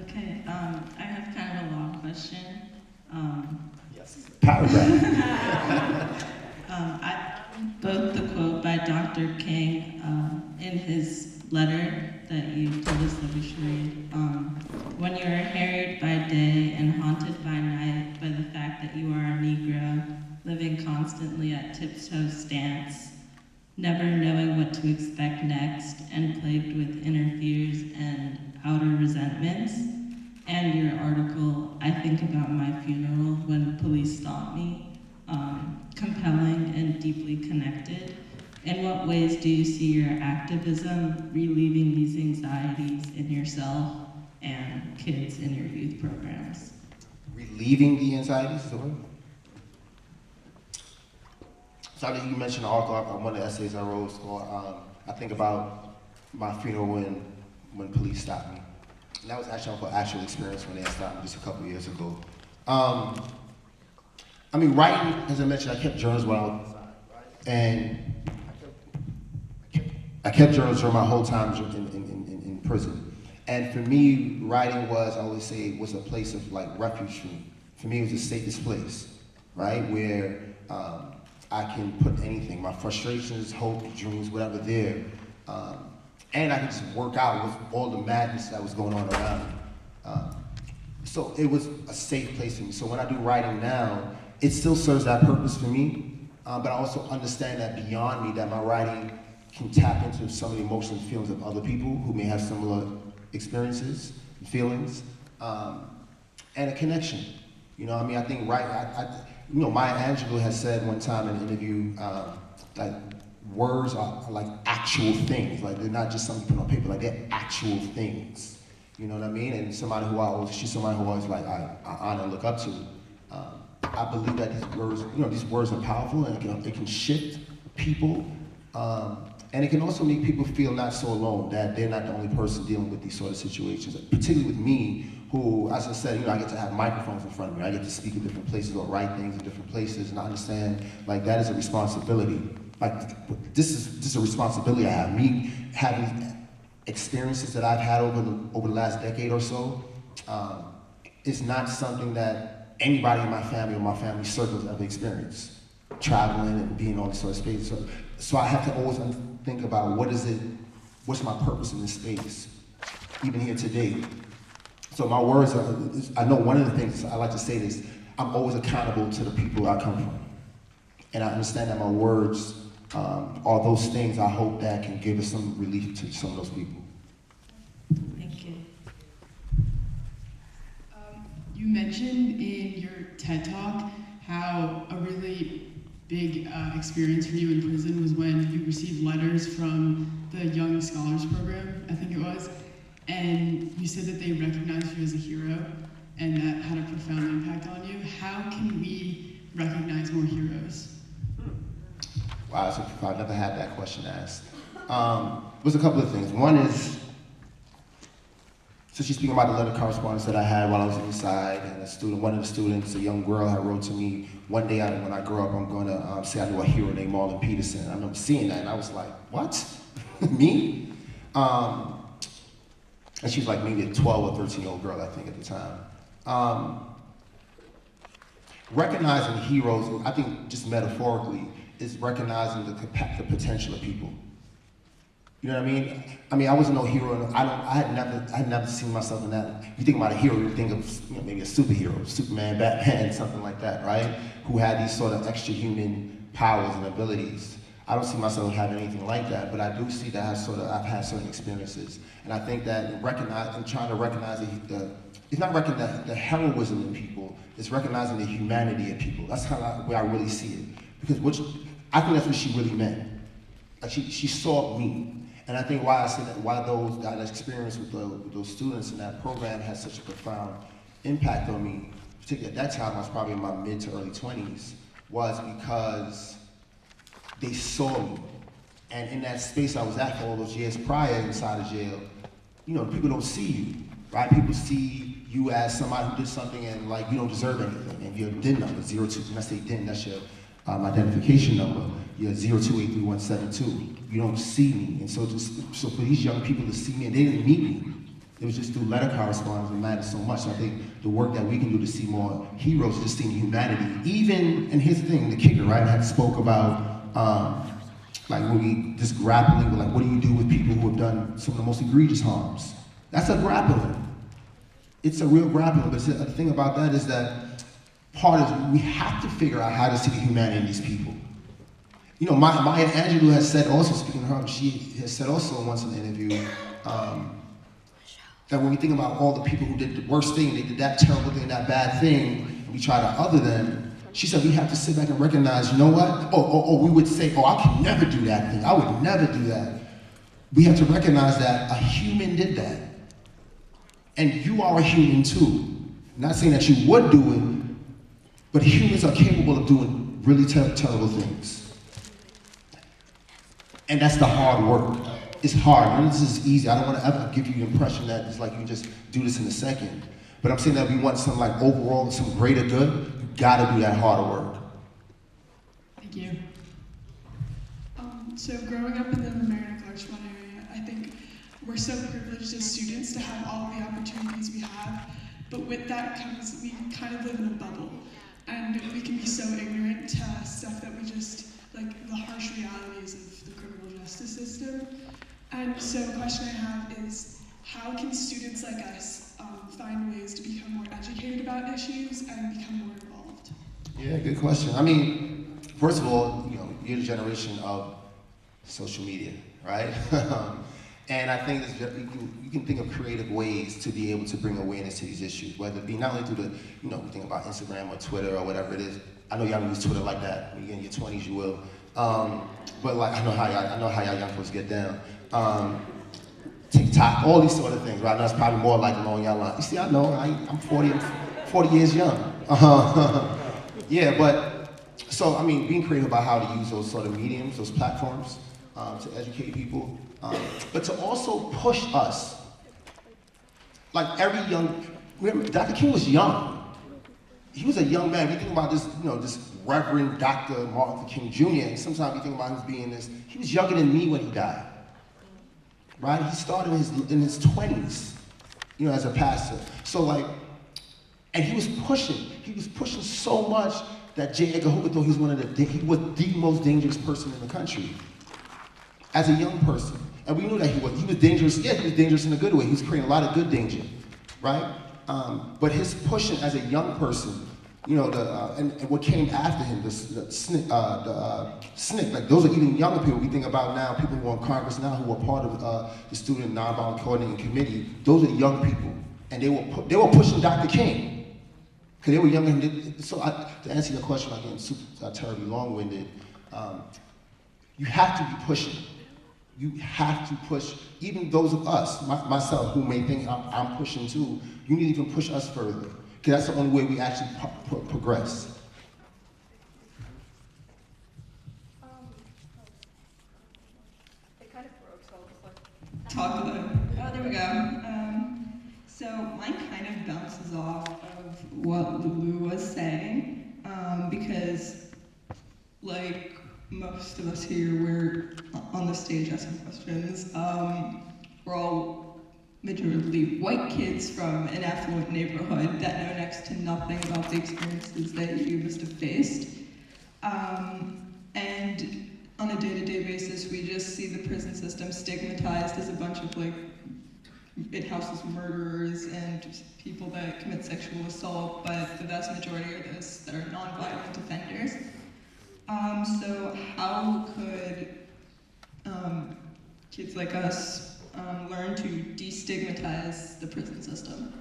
Speaker 8: Okay, I have kind of a long question.
Speaker 13: Yes. Paragraph.
Speaker 8: Both the quote by Dr. King in his letter that you told us that we should read. When you are harried by day and haunted by night by the fact that you are a Negro, living constantly at tiptoe stance, never knowing what to expect next, and plagued with inner fears and outer resentments. And your article, I think about my funeral when police stopped me, compelling and deeply connected. In what ways do you see your activism relieving these anxieties in yourself and kids in your youth programs?
Speaker 13: Relieving the anxieties, is the word? So you mentioned the article, one of the essays I wrote was called, I think about my funeral when police stopped me. And that was actually an actual experience when they stopped me just a couple years ago. I mean, writing, as I mentioned, I kept journals when I was inside, right? And I kept journals during my whole time in prison. And for me, writing was, I always say, was a place of like refuge for me. For me, it was the safest place, right? Where I can put anything, my frustrations, hopes, dreams, whatever there. And I could just work out with all the madness that was going on around me. So it was a safe place for me. So when I do writing now, it still serves that purpose for me, but I also understand that beyond me, that my writing can tap into some of the emotions and feelings of other people who may have similar experiences and feelings, and a connection. You know, I mean, I think you know, Maya Angelou has said one time in an interview, that words are like actual things. Like they're not just something put on paper, like they're actual things. You know what I mean? And she's somebody who I always like, I honor and look up to. I believe that these words are powerful, and it can shift people. And it can also make people feel not so alone, that they're not the only person dealing with these sort of situations. Particularly with me, who, as I said, you know, I get to have microphones in front of me. I get to speak in different places or write things in different places, and I understand, like, that is a responsibility. Like, this is a responsibility I have. Me having experiences that I've had over the last decade or so is not something that anybody in my family or my family circles ever experienced. Traveling and being on this sort of space. So I have to always think about what's my purpose in this space, even here today. So my words I know one of the things I like to say is, I'm always accountable to the people I come from. And I understand that my words are those things I hope that can give us some relief to some of those people.
Speaker 8: Thank you.
Speaker 16: You mentioned in your TED Talk how a really big experience for you in prison was when you received letters from the Young Scholars Program, I think it was, and you said that they recognized you as a hero, and that had a profound impact on you. How can we recognize more heroes?
Speaker 13: Wow, so I've never had that question asked. There's a couple of things. One is, so she's speaking about the letter correspondence that I had while I was inside, and one of the students, a young girl, had wrote to me, one day when I grow up, I'm going to say I knew a hero named Marlon Peterson. I remember seeing that, and I was like, what? Me? And she was like maybe a 12 or 13-year-old girl, I think, at the time. Recognizing heroes, I think just metaphorically, is recognizing the potential of people. You know what I mean? I mean, I wasn't no hero. I had never seen myself in that. You think about a hero, you think of maybe a superhero, Superman, Batman, something like that, right? Who had these sort of extra human powers and abilities. I don't see myself having anything like that, but I do see that I've had certain experiences, and I think that trying to recognize it's not recognizing the heroism in people, it's recognizing the humanity of people. That's kind of where I really see it, because I think that's what she really meant. Like she saw me. And I think why I say that, that experience with those students in that program had such a profound impact on me. particularly at that time, I was probably in my mid to early 20s, was because they saw me. And in that space I was at for all those years prior inside of jail, you know, people don't see you, right? People see you as somebody who did something and like you don't deserve anything. And your DIN number, 02, when I say DIN, that's your identification number, your 02833172. You don't see me. And so so for these young people to see me, and they didn't meet me, it was just through letter correspondence that mattered so much. So I think the work that we can do to see more heroes, just seeing humanity, even, and here's the thing, the kicker, right? I had spoke about, like when we just grappling with like, what do you do with people who have done some of the most egregious harms? That's a grappling. It's a real grappling, but the thing about that is that part of, we have to figure out how to see the humanity in these people. You know, Maya Angelou has said also, speaking of her, she has said also once in an interview, that when we think about all the people who did the worst thing, they did that terrible thing, that bad thing, and we try to other them, she said we have to sit back and recognize, you know what? We would say, I can never do that thing. I would never do that. We have to recognize that a human did that. And you are a human too. I'm not saying that you would do it, but humans are capable of doing really terrible things. And that's the hard work. It's hard. None of this is easy. I don't want to ever give you the impression that it's like you can just do this in a second. But I'm saying that we want some like overall, some greater good, you gotta do that harder work.
Speaker 16: Thank you. So growing up in the Mamaroneck Larchmont area, I think we're so privileged as students to have all the opportunities we have, but with that comes, we kind of live in a bubble. And we can be so ignorant to stuff that we just, like the harsh realities of the criminal justice system. And so the question I have is, how can students like us find ways to become more educated about issues and become more involved?
Speaker 13: Yeah, good question. I mean, first of all, you know, you're the generation of social media, right? And I think you can think of creative ways to be able to bring awareness to these issues, whether it be not only through the, you know, we think about Instagram or Twitter or whatever it is. I know y'all don't use Twitter like that. When you're in your 20s, you will. But like, I know how y'all young folks get down. TikTok, all these sort of things, right? That's probably more like along y'all line. You see, I know, I'm 40 years young. Yeah, but, so, I mean, being creative about how to use those sort of mediums, those platforms, to educate people, but to also push us. Like every young, remember, Dr. King was young. He was a young man. We think about this, you know, this Reverend Dr. Martin Luther King Jr., and sometimes we think about him as being this, he was younger than me when he died. Right? He started in his 20s, you know, as a pastor. So like, and he was pushing so much that J. Edgar Hoover thought he was the most dangerous person in the country. As a young person. And we knew that he was dangerous. Yeah, he was dangerous in a good way. He was creating a lot of good danger, right? But his pushing as a young person, you know, and what came after him, the SNCC, like those are even younger people we think about now, people who are in Congress now who are part of the Student Nonviolent Coordinating Committee. Those are young people, and they were pushing Dr. King because they were younger. So to answer your question, I'm getting super terribly long-winded. You have to be pushing. You have to push. Even those of us, myself, who may think I'm pushing too. You need to even push us further. Because that's the only way we actually progress.
Speaker 15: It kind of broke, so I'll just like
Speaker 17: talk about it. Oh, there we go. So mine kind of bounces off of what Lulu was saying, because like most of us here, we're on the stage asking questions. We're all majority white kids from an affluent neighborhood that know next to nothing about the experiences that you must have faced. And on a day-to-day basis, we just see the prison system stigmatized as a bunch of like, it houses murderers and just people that commit sexual assault, but the vast majority are those that are non-violent offenders. So how could kids like us learn to destigmatize the prison system?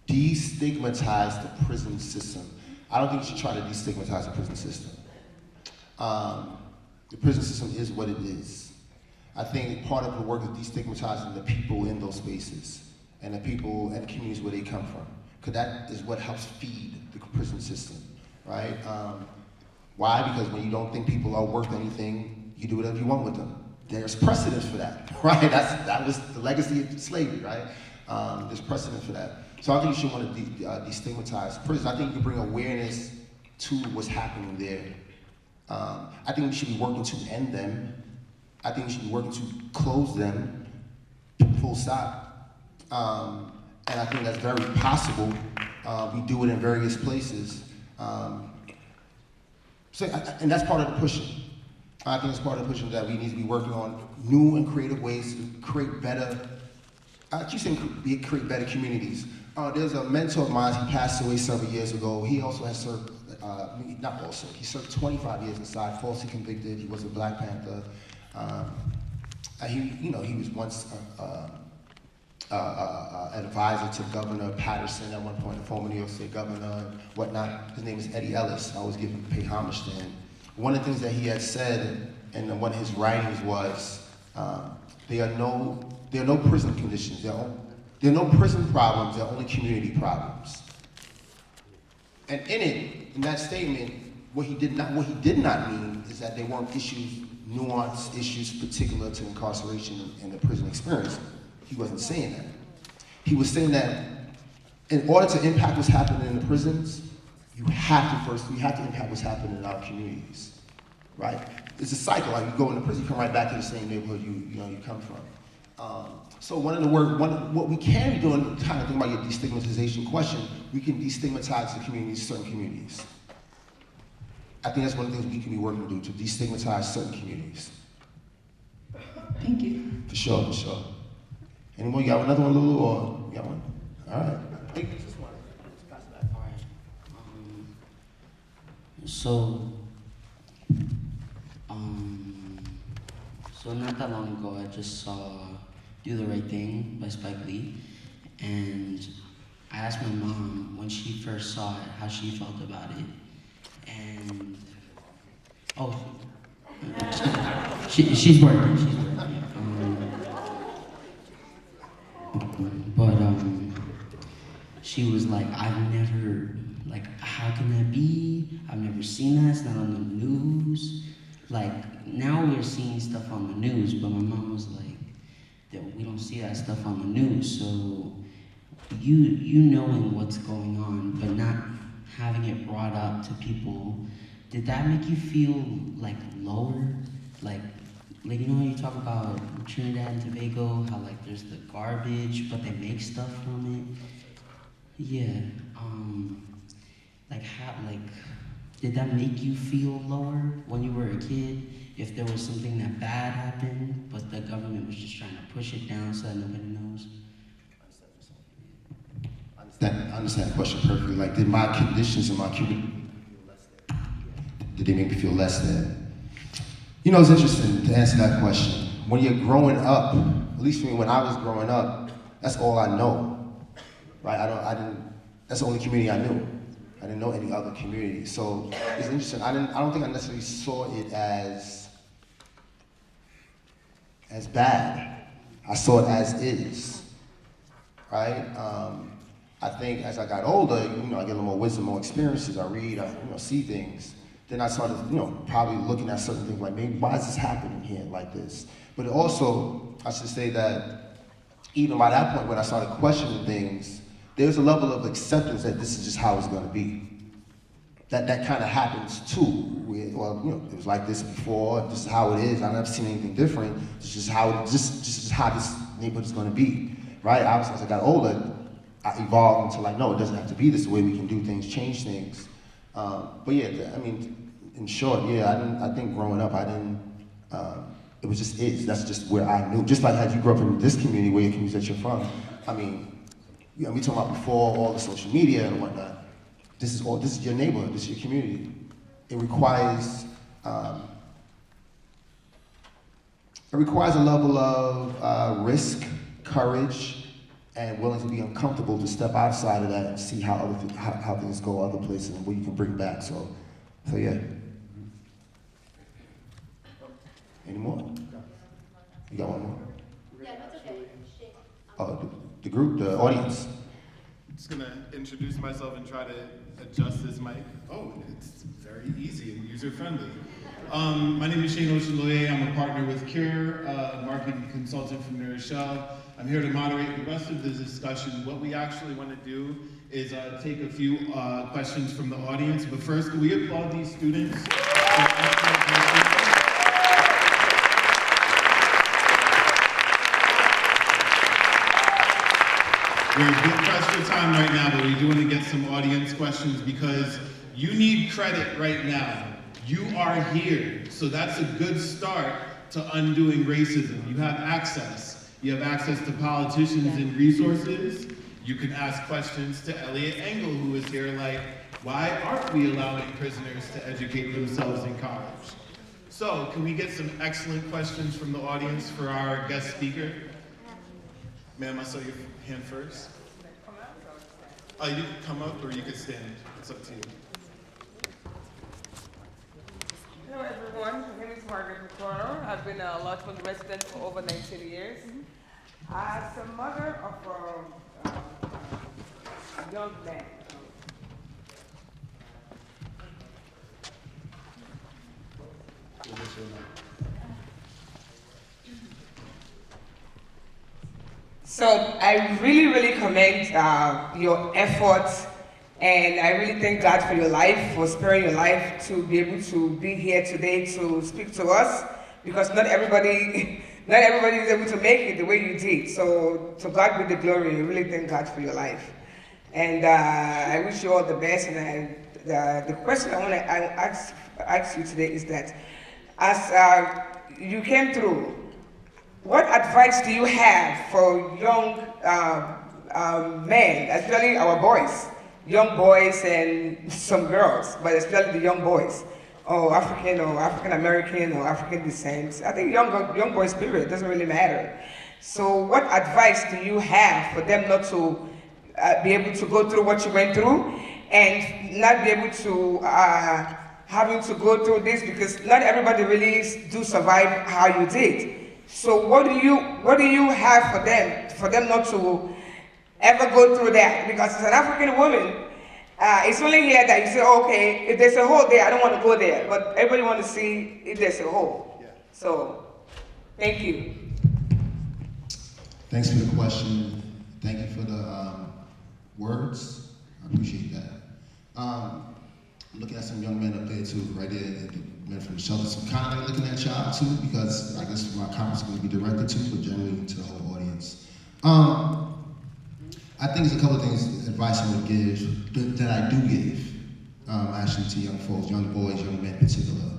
Speaker 13: Destigmatize the prison system. I don't think you should try to destigmatize the prison system. The prison system is what it is. I think part of the work is destigmatizing the people in those spaces and the people and communities where they come from. because that is what helps feed the prison system, right? Why? Because when you don't think people are worth anything, you do whatever you want with them. There's precedence for that, right? That was the legacy of slavery, right? There's precedent for that. So I think you should want to destigmatize prison. I think you can bring awareness to what's happening there. I think we should be working to end them. I think we should be working to close them, full stop. And I think that's very possible. We do it in various places. And that's part of the pushing. I think it's part of the pushing that we need to be working on new and creative ways to create better, I keep saying create better communities. There's a mentor of mine, he passed away several years ago. He also has served, he served 25 years inside, falsely convicted. He was a Black Panther. He was once an advisor to Governor Patterson at one point, the former New York State governor and whatnot. His name is Eddie Ellis. I always pay homage to him. One of the things that he had said in one of his writings was, there are no prison conditions. There are no prison problems. There are only community problems. And in that statement, what he did not mean is that there weren't issues, nuanced issues particular to incarceration and the prison experience. He wasn't saying that. He was saying that in order to impact what's happening in the prisons, you have to impact what's happening in our communities, right? It's a cycle. Like you go into prison, you come right back to the same neighborhood you come from. So what we can be doing, kind of think about your destigmatization question, we can destigmatize the communities, certain communities. I think that's one of the things we can be working to do, to destigmatize certain communities.
Speaker 17: Thank you.
Speaker 13: For sure, for sure. Any more? You got another one, Lulu, or you got one? All right.
Speaker 14: So not that long ago, I just saw Do the Right Thing by Spike Lee, and I asked my mom when she first saw it how she felt about it, and she's working. She was like, how can that be? I've never seen that, it's not on the news. Like, now we're seeing stuff on the news, but my mom was like, we don't see that stuff on the news, so you knowing what's going on, but not having it brought up to people, did that make you feel like lower? Like you know, you talk about Trinidad and Tobago, how like there's the garbage, but they make stuff from it. Yeah, did that make you feel lower when you were a kid? If there was something that bad happened, but the government was just trying to push it down so that nobody knows?
Speaker 13: I understand the question perfectly. Like, did my conditions in my community, did they make me feel less than? You know, it's interesting to answer that question. When you're growing up, at least for me, when I was growing up, that's all I know, right? That's the only community I knew. I didn't know any other community. So it's interesting. I don't think I necessarily saw it as bad. I saw it as is, right? I think as I got older, I get a little more wisdom, more experiences. I read, I see things. Then I started, probably looking at certain things like, maybe why is this happening here like this? But also, I should say that even by that point when I started questioning things, there's a level of acceptance that this is just how it's going to be. That kind of happens too. It was like this before. This is how it is. I've never seen anything different. This is how this neighborhood is going to be, right? Obviously, as I got older, I evolved into no, it doesn't have to be this way. We can do things, change things. But yeah, in short, I think growing up, it was just is. That's just where I knew. Just like how you grew up in this community, where your community that you're from. We talking about before all the social media and whatnot. This is your neighborhood, this is your community. It requires a level of risk, courage, and willing to be uncomfortable to step outside of that and see how things go other places and what you can bring back. So yeah. Any more? You got one more?
Speaker 15: Yeah, that's okay.
Speaker 13: Oh, the group, the audience.
Speaker 18: just gonna introduce myself and try to adjust this mic. Oh, it's very easy and user-friendly. My name is Shane Oceanloye. I'm a partner with Cure, marketing consultant from New Rochelle. I'm here to moderate the rest of the discussion. What we actually want to do is take a few questions from the audience. But first, can we applaud these students? We're pressed for time right now, but we do want to get some audience questions because you need credit right now. You are here, so that's a good start to undoing racism. You have access. You have access to politicians and resources. You can ask questions to Elliot Engel, who is here like, why aren't we allowing prisoners to educate themselves in college? So, can we get some excellent questions from the audience for our guest speaker? Ma'am, I saw your hand first. You can come up or you can stand. It's up to you.
Speaker 19: Hello everyone, my name is Margaret McConnell. I've been a Lodgeport resident for over 19 years. As a mother of a young man, so I really commend your efforts, and I really thank God for your life, for sparing your life to be able to be here today to speak to us, because not everybody is able to make it the way you did. So to God be the glory. I really thank God for your life, and I wish you all the best. And the question I want to ask you today is that, as you came through, what advice do you have for young men, especially our boys, young boys and some girls, but especially the young boys, or African American or African descent? I think young boys, period, doesn't really matter. So what advice do you have for them not to be able to go through what you went through, and not be able to having to go through this, because not everybody really do survive how you did. So what do you have for them not to ever go through that? Because as an African woman, it's only here that you say, okay, if there's a hole there, I don't want to go there. But everybody wants to see if there's a hole. Yeah. So, thank you.
Speaker 13: Thanks for the question. Thank you for the words. I appreciate that. I'm looking at some young men up there too, right there, the men from the shelter. So I'm kind of like looking at y'all too, because I guess my comments are going to be directed to, but generally to the whole audience. I think there's a couple of things, advice I would give, that I do give, actually to young folks, young boys, young men in particular.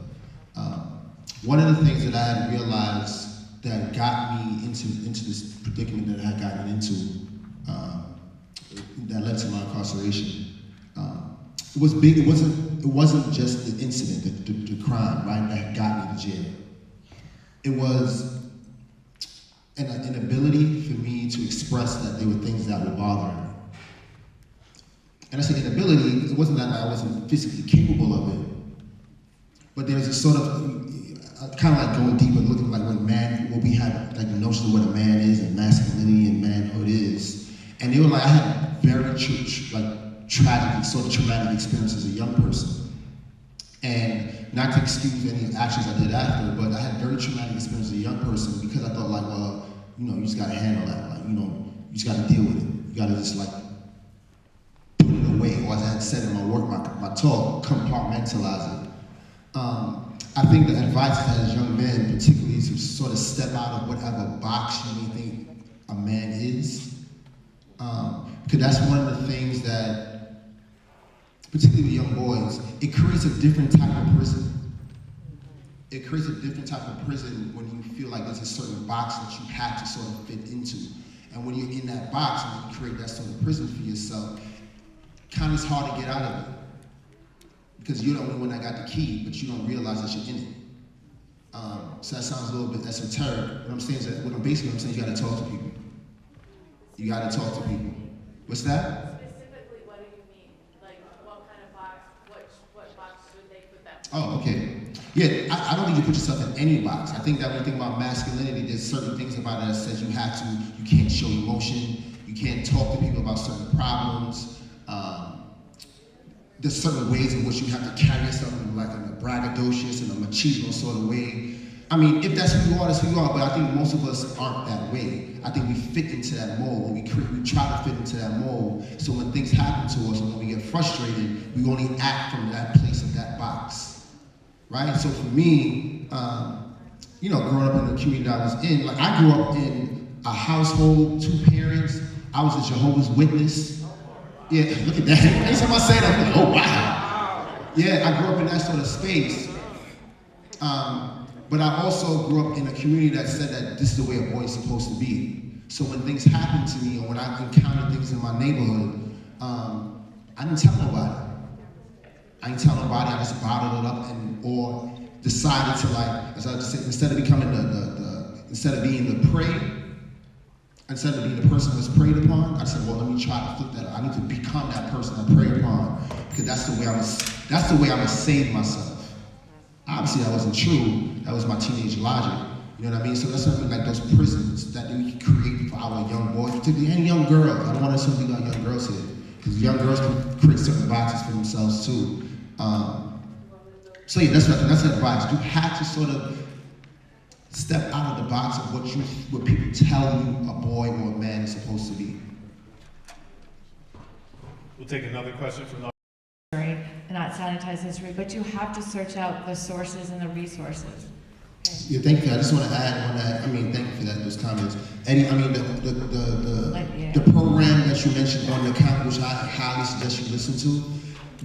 Speaker 13: One of the things that I had realized that got me into this predicament that I had gotten into, that led to my incarceration, it was big. It wasn't just the incident, the crime, right, that got me to jail. It was an ability for me to express that there were things that were bothering me. And I say inability, it wasn't that I wasn't physically capable of it, but there's a sort of, kind of like going deeper, looking like what we have, like the notion of what a man is and masculinity and manhood is. And they were like, I had very tragic, sort of traumatic experience as a young person. And not to excuse any actions I did after, but I had very traumatic experience as a young person, because I thought like, well, you just gotta handle that. Like, you just gotta deal with it. You gotta just like put it away, or as I had said in my work, my talk, compartmentalize it. I think the advice as young men, particularly, is to sort of step out of whatever box you may think a man is. Because that's one of the things that, particularly with young boys, it creates a different type of prison. It creates a different type of prison when you feel like there's a certain box that you have to sort of fit into. And when you're in that box and you create that sort of prison for yourself, kind of it's hard to get out of it. Because you're the only one that got the key, but you don't realize that you're in it. So that sounds a little bit esoteric. What I'm saying is that, I'm saying you gotta talk to people. You gotta talk to people. What's that?
Speaker 15: Specifically, what do you mean? Like, what kind of box, what box would they put that?
Speaker 13: Oh, okay. Yeah, I don't think you put yourself in any box. I think that when you think about masculinity, there's certain things about it that says you can't show emotion, you You can't talk to people about certain problems. There's certain ways in which you have to carry yourself in like in a braggadocious and a machismo sort of way. I mean, if that's who you are, that's who you are, but I think most of us aren't that way. I think we fit into that mold, we try to fit into that mold, so when things happen to us and when we get frustrated, we only act from that place of that box, right? So for me, you know, growing up in the community that I was in, like I grew up in a household, 2 parents, I was a Jehovah's Witness. Yeah, look at that. Anytime I say that, I'm like, oh wow. Yeah, I grew up in that sort of space. But I also grew up in a community that said that this is the way a boy is supposed to be. So when things happened to me or when I encountered things in my neighborhood, I didn't tell nobody. I didn't tell nobody, I just bottled it up or decided to like, as I just said, instead of becoming instead of being the prey, instead of being the person that's preyed upon, I said, well, let me try to flip that. I need to become that person I'm preyed upon, because that's the way I would save myself. Obviously, that wasn't true. That was my teenage logic. You know what I mean? So that's something like those prisons that we create for our young boys, particularly any young girls. I don't want to assume we got young girls here, because young girls can create certain boxes for themselves too. So yeah, that's advice. You have to sort of step out of the box of what people tell you a boy or a man is supposed to be.
Speaker 18: We'll take another question from the
Speaker 20: and not sanitize history, but you have to search out the sources and the resources. Okay.
Speaker 13: Yeah, thank you. I just want to add on that. I mean, thank you for that. Those comments, Eddie. I mean, the program that you mentioned on the account, which I highly suggest you listen to.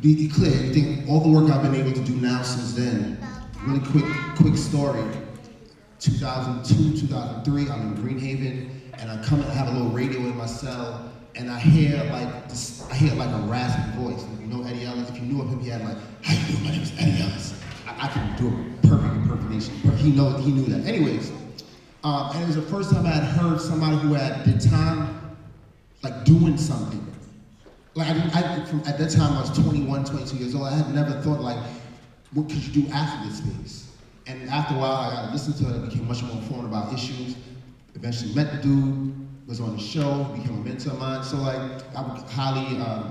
Speaker 13: Be clear. I think all the work I've been able to do now since then. Really quick story. 2002, 2003. I'm in Greenhaven, and I have a little radio in my cell. And I hear like a raspy voice. You know Eddie Ellis? If you knew of him, he had like, how you doing? My name is Eddie Ellis. I can do a perfect impersonation. He knew that. Anyways, and it was the first time I had heard somebody who did time, like doing something. Like at that time I was 21, 22 years old. I had never thought like, what could you do after this space? And after a while, I got to listen to it. I became much more informed about issues. Eventually met the dude. Was on the show, became a mentor of mine. So like, I would highly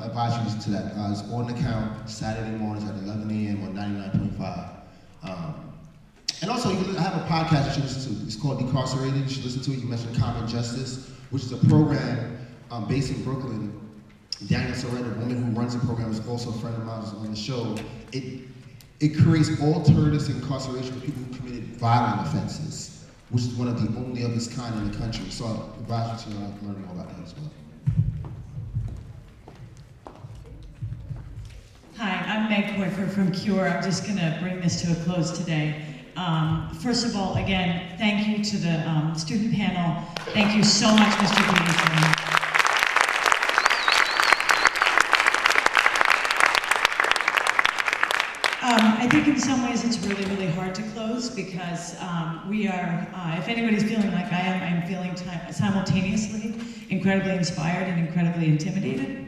Speaker 13: advise you to listen to that. It's on the count Saturday mornings at 11 a.m. on 99.5. And also, I have a podcast you should listen to. It's called Decarcerated. You should listen to it. You mentioned Common Justice, which is a program based in Brooklyn. Daniel Sorrento, the woman who runs the program, is also a friend of mine who's on the show. It creates alternatives to incarceration for people who committed violent offenses, which is one of the only of its kind in the country. So I advise you to learn more about that as well.
Speaker 21: Hi, I'm Meg Coifer from CURE. I'm just going to bring this to a close today. First of all, again, thank you to the student panel. Thank you so much, Mr. Peterson. I think in some ways it's really, really hard to close because we are, if anybody's feeling like I am, I'm feeling simultaneously incredibly inspired and incredibly intimidated.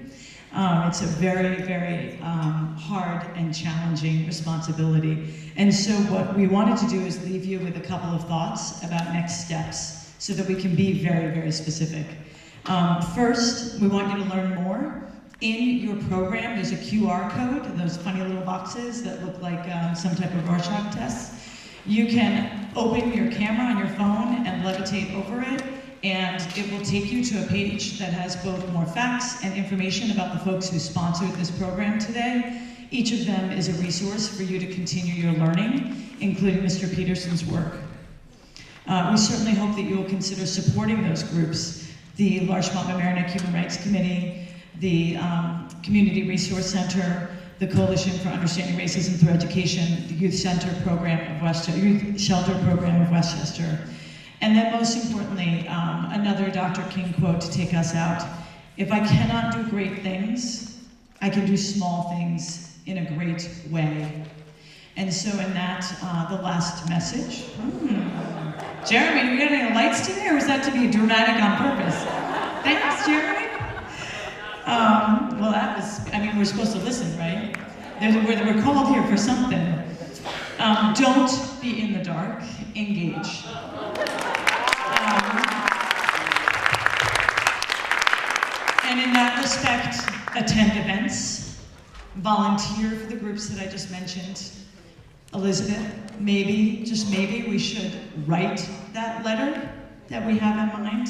Speaker 21: It's a very, very hard and challenging responsibility. And so what we wanted to do is leave you with a couple of thoughts about next steps so that we can be very, very specific. First, we want you to learn more. In your program, there's a QR code, those funny little boxes that look like some type of Rorschach test. You can open your camera on your phone and levitate over it, and it will take you to a page that has both more facts and information about the folks who sponsored this program today. Each of them is a resource for you to continue your learning, including Mr. Peterson's work. We certainly hope that you will consider supporting those groups, the Larchmont Mamaroneck Human Rights Committee, the Community Resource Center, the Coalition for Understanding Racism Through Education, the Youth Shelter Program of Westchester, and then most importantly, another Dr. King quote to take us out. If I cannot do great things, I can do small things in a great way. And so in that, the last message. Jeremy, do we got any lights today, or is that to be dramatic on purpose? Thanks, Jeremy. Well, that was, I mean, we're supposed to listen, right? We're called here for something. Don't be in the dark, engage. And in that respect, attend events, volunteer for the groups that I just mentioned. Elizabeth, maybe, just maybe, we should write that letter that we have in mind.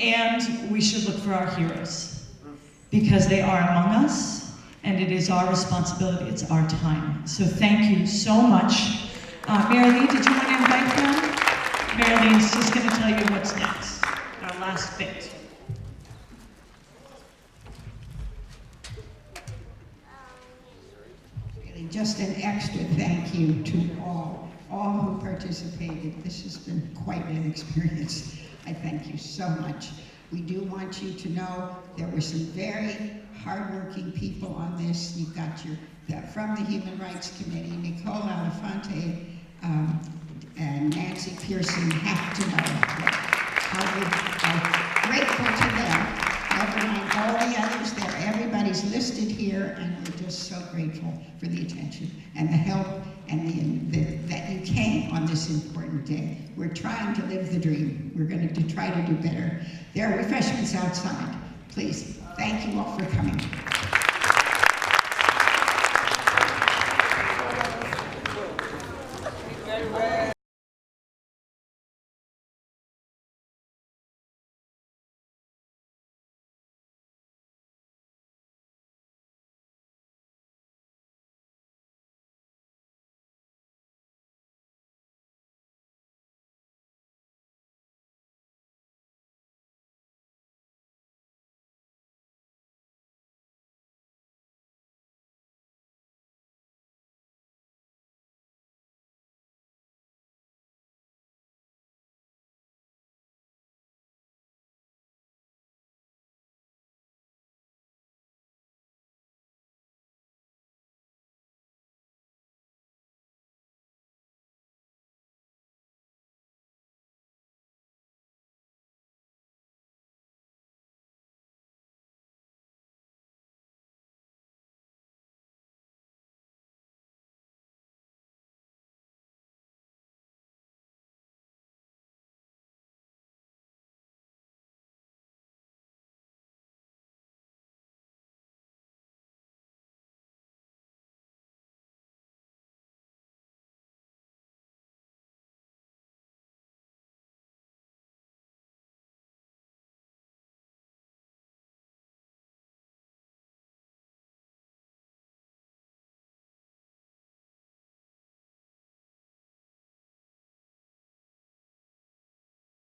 Speaker 21: And we should look for our heroes, because they are among us, and it is our responsibility, it's our time. So thank you so much. Mary Lee, did you want to invite them? Mary Lee's just going to tell you what's next, our last bit.
Speaker 1: Really, just an extra thank you to all who participated. This has been quite an experience. I thank you so much. We do want you to know there were some very hardworking people on this. You've got from the Human Rights Committee, Nicole Alafante and Nancy Pearson have to know how we are grateful to them. Never mind all the others there. Everybody's listed here, and we're just so grateful for the attention and the help and that you came on this important day. We're trying to live the dream. We're going to try to do better. There are refreshments outside. Please, thank you all for coming.